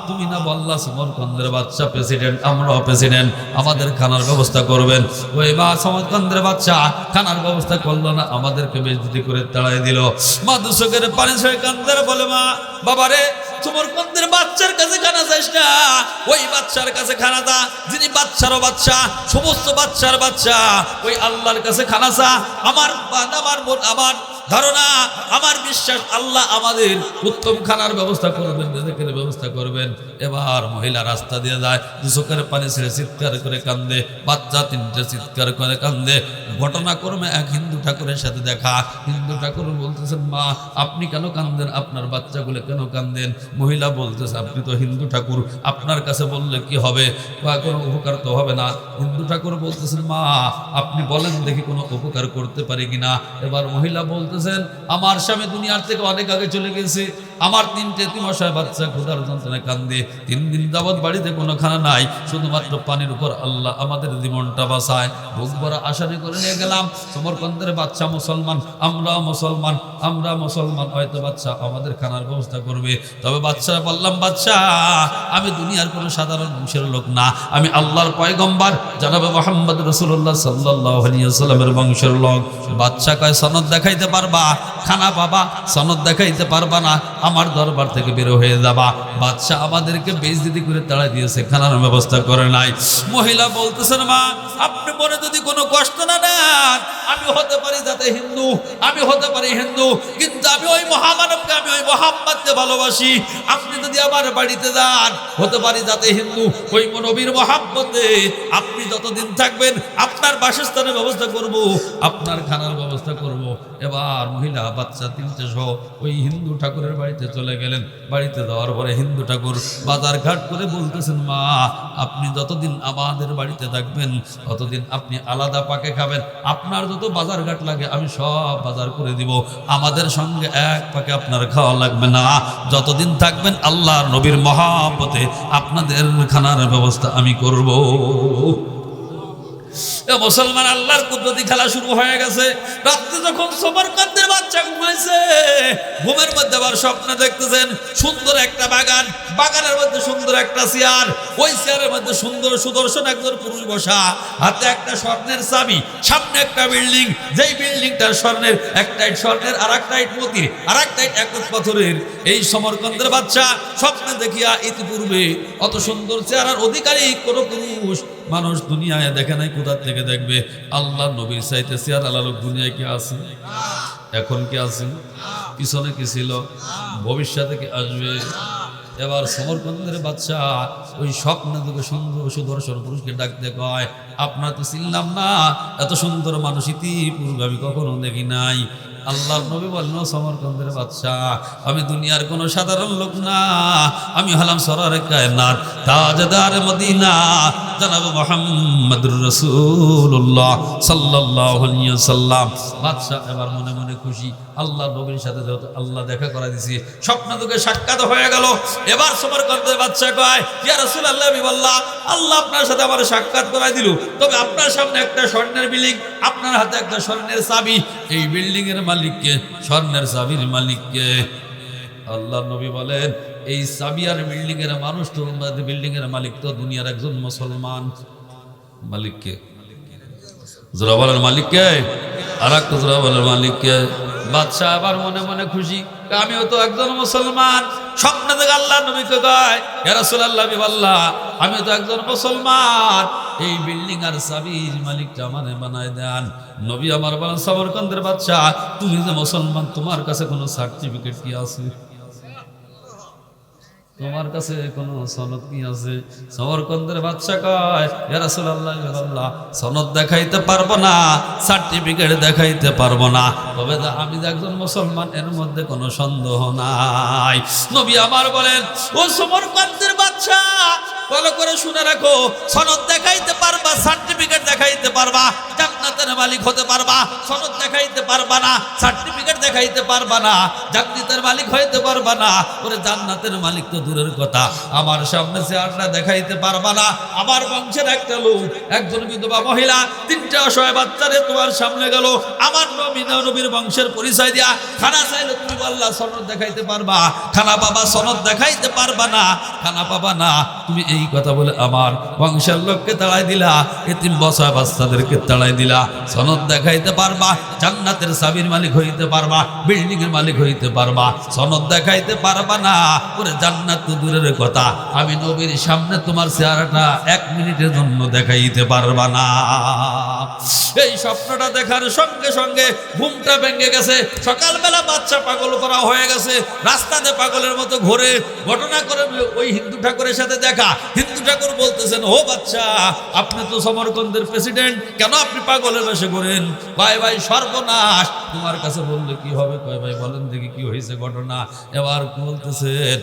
তুমি না বললা সমরকন্দের বাচ্চা প্রেসিডেন্ট, আমরাও প্রেসিডেন্ট, আমাদের খানার ব্যবস্থা করবেন। ওই মা সমরকন্দের বাচ্চা খানার ব্যবস্থা করলো না, আমাদেরকে বেইজ্জতি করে তাড়াই দিল। মা দুচোখের পানি ছেড়ে কান্দে বলে, মা বাবারে, সমরকন্দের বাচ্চার কাছে খানা চাইস না, ওই বাচ্চার কাছে খানা চা যিনি বাচ্চারও বাচ্চা, সমস্ত বাচ্চার বাচ্চা, ওই আল্লাহর কাছে খানা চা। আমার ধারণা, আমার বিশ্বাস আল্লাহ আমাদের উত্তম খানার ব্যবস্থা করবেন, রিজিকের ব্যবস্থা করবেন। এবার মহিলা রাস্তা দিয়ে যায়, চোখের পানি ছেড়ে চিৎকার করে কান্দে, বাচ্চা তিনটে চিৎকার করে কান্দে। ঘটনাক্রমে এক হিন্দু ঠাকুরের সাথে দেখা। হিন্দু ঠাকুর বলতেছেন, মা আপনি কেন কান্দেন, আপনার বাচ্চাগুলো কেন কান্দেন? মহিলা বলতেছে, আপনি তো হিন্দু ঠাকুর, আপনার কাছে বললে কি হবে, বা কোনো উপকার তো হবে না। হিন্দু ঠাকুর বলতেছেন, মা আপনি বলেন দেখি কোনো উপকার করতে পারি কিনা। এবার মহিলা বলতেছেন, আমার স্বামী দুনিয়ার থেকে অনেক আগে চলে গেছে, আমার তিনটে অসহায় বাচ্চা ক্ষুধার যন্ত্রণায় কান্দে, 3 দিন যাবৎ বাড়িতে কোনো খানা নাই, শুধুমাত্র পানির উপর আল্লাহ আমাদের জীবনটা বাঁচায়। বুক ভরা আশানি করে নিয়ে গেলাম। সমরকন্দের বাচ্চা মুসলমান, আমরা মুসলমান, আমরা মুসলমান, হয়তো বাচ্চা আমাদের খানার ব্যবস্থা করবে। তবে বাচ্চা বললাম, বাচ্চা আমি দুনিয়ার কোনো সাধারণ বংশের লোক না, আমি আল্লাহর পয়গম্বর জনাবে মুহাম্মদ রাসূলুল্লাহ সাল্লাল্লাহু আলাইহি ওয়াসাল্লামের বংশের লোক। বাচ্চা কয়, সনদ দেখাইতে পারবা? খানা বাবা, সনদ দেখাইতে পারবা না, আমার দরবার থেকে বের হয়ে যাবা। বাদশা আমাদেরকে বেইজ্জতি করে তাড়াই দিয়েছে, খানার ব্যবস্থা করে নাই। মহিলা বলতেছেন, মা আপনি মনে যদি কোনো কষ্ট না নেন, আমি হতে পারি যাতে হিন্দু, আমি হতে পারি হিন্দু, কিন্তু আমি ওই মহামানবকে, আমি ওই মুহাম্মদকে ভালোবাসি। আপনি যদি আমার বাড়িতে যান, হতে পারি যাতে হিন্দু, ওই নবীর মহাব্বতে আপনি যতদিন থাকবেন আপনার বাসস্থানের ব্যবস্থা করব, আপনার খানার ব্যবস্থা করব। এবার মহিলা বাচ্চা তিনটে সহ ওই হিন্দু ঠাকুরের বাড়িতে চলে গেলেন। বাড়িতে যাওয়ার পরে হিন্দু ঠাকুর বাজার ঘাট করে বলতেছেন, মা আপনি যতদিন আমাদের বাড়িতে থাকবেন ততদিন আপনি আলাদা পাকে খাবেন, আপনার যত বাজার ঘাট লাগে আমি সব বাজার করে দিব, আমাদের সঙ্গে এক পাকে আপনার খাওয়া লাগবে না। যতদিন থাকবেন আল্লাহর নবীর মহব্বতে আপনাদের খানার ব্যবস্থা আমি করব। মুসলমান, আল্লাহর কুদরতি খেলা শুরু হয়ে গেছে। রাত্রে যখন সমরকন্দের বাচ্চা ঘুমাইছে, ঘুমের মধ্যে আবার স্বপ্ন দেখতেছেন সুন্দর একটা বাগান, বাগানের মধ্যে সুন্দর একটা চেয়ার, ওই চেয়ারের মধ্যে সুন্দর সুদর্শন একজন পুরুষ বসা, হাতে একটা স্বর্ণের চাবি, সামনে একটা বিল্ডিং, যেই বিল্ডিংটার স্বর্ণের, একটা ইট স্বর্ণের, আর একটা ইট মতির, আর একটা ইট একত পাথরের। এই সমরকন্দের বাচ্চা স্বপ্নে দেখিয়া ইতিপূর্বে অত সুন্দর চেহারার অধিকারী কোন পুরুষ মানুষ দুনিয়ায় দেখে নাই, কোথা থেকে দেখবে? আল্লাহ নবীর চাইতে চেহারা আলোক দুনিয়ায় কি আছে? এখন কি আছে? পিছনে কি ছিল? ভবিষ্যতে কি আসবে? এবার সমরকন্দের বাচ্চা ওই স্বপ্নে দেখে সুন্দর সুদর্শন পুরুষকে ডাকতে কয়, আপনার তো চিনলাম না, এত সুন্দর মানুষ ইতিপূর্বে আমি কখনো দেখি নাই। আল্লাহর নবী বললেন, সমরকন্দের বাদশা আমি দুনিয়ার কোনো সাধারণ লোক না, আমি হলাম সরারে কায়নাত, তাজদার মদিনা, জনাব মুহাম্মদুর রাসূলুল্লাহ সাল্লাল্লাহু আলাইহি ওয়াসাল্লাম। বাদশা এবার মনে মনে খুশি, আল্লাহর নবীর সাথে যেহেতু আল্লাহ দেখা করা দিয়েছে, স্বপ্ন দুঃখে সাক্ষাৎ হয়ে গেল। এবার সমরকন্দের বাদশা কয়, ইয়া রাসূলুল্লাহ, আমি বললাম আল্লাহ আপনার সাথে আমার সাক্ষাৎ করাই দিল, তবে আপনার সামনে একটা স্বর্ণের বিল্ডিং, আপনার হাতে একটা স্বর্ণের চাবি, এই বিল্ডিং এর মালিককে, স্বর্ণের চাবির মালিককে? আল্লাহর নবী বলেন, এই চাবি আর বিল্ডিং এর মানুষ তো, বিল্ডিং এর মালিক তো দুনিয়ার একজন মুসলমান। মালিককে জোরা বলেন, মালিককে, আর একটা জোরা বলেন, মালিককে। বাদশা আবার মনে মনে খুশি, আমিও তো একজন মুসলমান। স্বপ্ন থেকে আল্লাহ নবীকে কয়, ইয়া রাসূলুল্লাহ, আমিও তো একজন মুসলমান, এই বিল্ডিং আর চাবির মালিকটা আমারে বানায় দেন। নবী আমার বলেন, সমরকন্দের বাদশা তুমি যে মুসলমান, তোমার কাছে কোনো সার্টিফিকেট কি আছে? তোমার কাছে কোনো সনদ কি আছে? সমরকন্দের বাদশা কয়, ইয়া রাসূলুল্লাহ, সনদ দেখাইতে পারবো না, সার্টিফিকেট দেখাইতে পারবো না, তবে আমি যে একজন মুসলমান এর মধ্যে কোনো সন্দেহ নাই। নবী আমার বলেন, ও সমরকন্দের বাদশা ভালো করে শুনে রাখো, সনদ দেখাইতে পারবা, সার্টিফিকেট দেখাইতে পারবা, জান্নাতের মালিক হতে পারবা, সনদ দেখাইতে পারবা না, সার্টিফিকেট দেখাইতে পারবা না, জান্নাতের মালিক হইতে পারবা না। ওরে জান্নাতের মালিক তো দূরের কথা, আমার সামনে চেহারা দেখাইতে পারবা না। আমার বংশের একটা লোক, একজন বিধবা মহিলা, 3টে অসহায় বাচ্চারে তোমার সামনে গেল, আমার নবীর বংশের পরিচয় দিয়া খানা চাইলে তুমি বললা সনদ দেখাইতে পারবা, খানা পাবা, সনদ দেখাইতে পারবা না, খানা পাবা না, তুমি এই কথা বলে আমার বংশের লোককে তাড়াই দিলা, এতিম বসা বাচ্চাদেরকে তাড়াই দিলা। সনদ দেখাইতে পারবা, জান্নাতের চাবির মালিক হইতে পারবা, বিল্ডিং এর মালিক হইতে পারবা, সনদ দেখাইতে পারবা না। ওরে জান্নাত তো দূরের কথা, আমি নবীর সামনে তোমার চেহারাটা 1 মিনিটের জন্য দেখাইতে পারবা না। এই স্বপ্নটা দেখার সঙ্গে সঙ্গে ঘুমটা ভেঙে গেছে। সকালবেলা বাচ্চা পাগল করা হয়ে গেছে, রাস্তাতে পাগলের মতো ঘুরে। ঘটনা করে ওই হিন্দু ঠাকুরের সাথে দেখা। হিন্দু ঠাকুর বলতেছেন, ও বাচ্চা, আপনি তো সমরকন্দের প্রেসিডেন্ট, কেন আপনি পাগলের বেশে ঘুরেন? ভাই ভাই সর্বনাশ, তোমার কাছে বললে কি হবে? কয় ভাই বলেন দেখি কি হয়েছে ঘটনা। এবার বলতেছেন,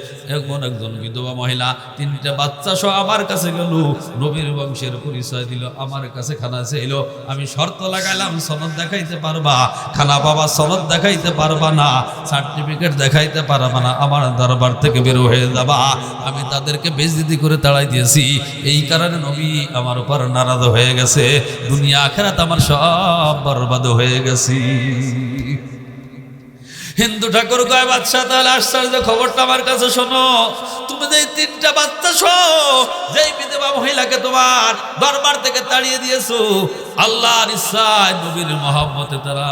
একজন বিধবা মহিলা 3টা বাচ্চা সহ আমার কাছে গেল, নবীর বংশের পরিচয় দিল, আমার কাছে খানা চাইল। আমি শর্ত লাগাইলাম, সনদ দেখাইতে পারবা? খানা বাবা সনদ দেখাইতে পারবা না, সার্টিফিকেট দেখাইতে পারবা না, আমার দরবার থেকে বের হয়ে যাবা। আমি তাদেরকে বেইজ্জতি করে তাড়াই দিয়েছি। এই কারণে নবী আমার উপর নারাজ হয়ে গেছে। দুনিয়া আখিরাত আমার সব বরবাদ হয়ে গেছি। হিন্দু ঠাকুর কয়, বাচ্চা তাহলে আশ্চর্য খবরটা আমার কাছে শোনো। তুমি যে 3টা বাচ্চা সহ যেই বিধবা মহিলাকে তোমার দরবার থেকে তাড়িয়ে দিয়েছো, আল্লাহর ইচ্ছায় নবীর মহব্বতে তারা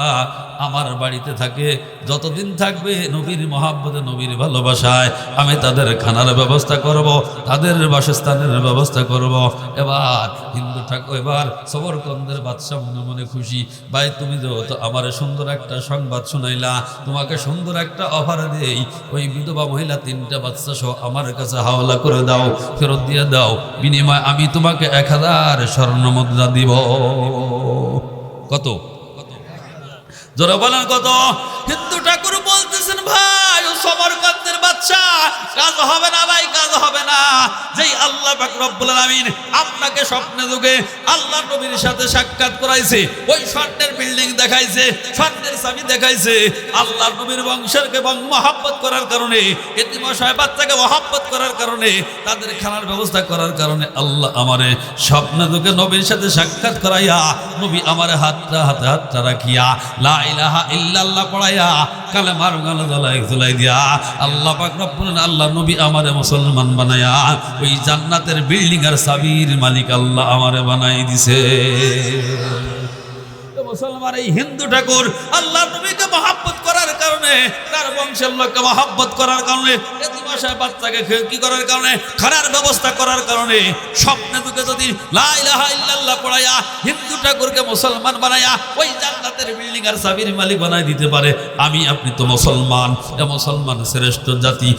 আমার বাড়িতে থাকে। যতদিন থাকবে নবীর মহব্বতে, নবীর ভালোবাসায় আমি তাদের খানার ব্যবস্থা করব, তাদের বাসস্থানের ব্যবস্থা করব। এবার হিন্দু ঠাকুর, এবার সমরকন্দের বাদশা মনে মনে খুশি। ভাই তুমি যেহেতু আমার সুন্দর একটা সংবাদ শুনাইলা, তোমাকে সুন্দর একটা অফার দেই। ওই বিধবা মহিলা 3টা বাচ্চা সহ আমার কাছে হাওলা করে দাও, ফেরত দিয়ে দাও। বিনিময় আমি তোমাকে 1000 স্বর্ণ মুদ্রা দিব। কত? জোরে বলেন কত? হিন্দু ঠাকুর বলতেছেন, ভাই ও সমরকন্দের বাচ্চা, কাজ হবে না ভাই, কাজ হবে না। যেই আল্লাহ পাক রব্বুল আলামিন আপনাকে স্বপ্নে যুগে আল্লাহ নবীর সাথে সাক্ষাৎ করাইছে, ওই স্বর্ণের বিল্ডিং দেখাইছে, স্বর্ণের চাবি দেখাইছে, আল্লাহ নবীর বংশেরকে মহব্বত করার কারণে, এতিম অসহায় বাচ্চাকে মহব্বত করার কারণে, তাদের খানার ব্যবস্থা করার কারণে আল্লাহ আমারে স্বপ্নে যুগে নবীর সাথে সাক্ষাৎ করাইয়া, নবী আমারে হাতটা রাখিয়া লা ইলাহা ইল্লাল্লাহ পড়াইয়া কালেমার গাল জ্বলাই দিয়া আল্লাহ পাক রব্বুল আল্লাহ নবী আমারে মুসলমান বানায়া ওই জান্নাতের বিল্ডিং আর চাবির মালিক আল্লাহ আমারে বানাই দিছে। মুসলমান এই হিন্দু ঠাকুর আল্লাহ নবীকে মহব্বত করার কারণে, তার বংশের লোককে মহব্বত করার কারণে, এতিম অসহায় বাচ্চাকে কি করার কারণে, খানার ব্যবস্থা করার কারণে, স্বপ্নে দুকে যদি লা ইলাহা ইল্লাল্লাহ পড়ায়া হিন্দু ঠাকুরকে মুসলমান বানায়া ওই জান্নাতের বিল্ডিং আর চাবির মালিক বানাই দিতে পারে। আমি আপনি তো মুসলমান, এ মুসলমান শ্রেষ্ঠ জাতি,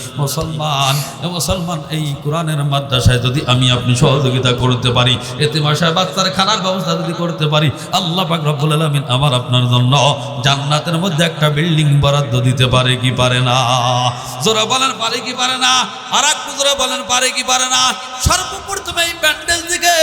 মুসলমান এই কোরআনের মাদ্রাসায় যদি আমি আপনি সহযোগিতা করতে পারি, এতিম অসহায় বাচ্চার খানার ব্যবস্থা যদি করতে পারি, আল্লাহ পাক রব্বুল আলামিন আমার আপনার জন্য জান্নাতের মধ্যে একটা বিল্ডিং বরাদ্দ দিতে পারে কি পারে না? জোরে বলেন পারে কি পারে না? আর একটু জোরে বলেন পারে কি পারে না? সর্বপ্রথমে এই প্যান্ডেল দিকে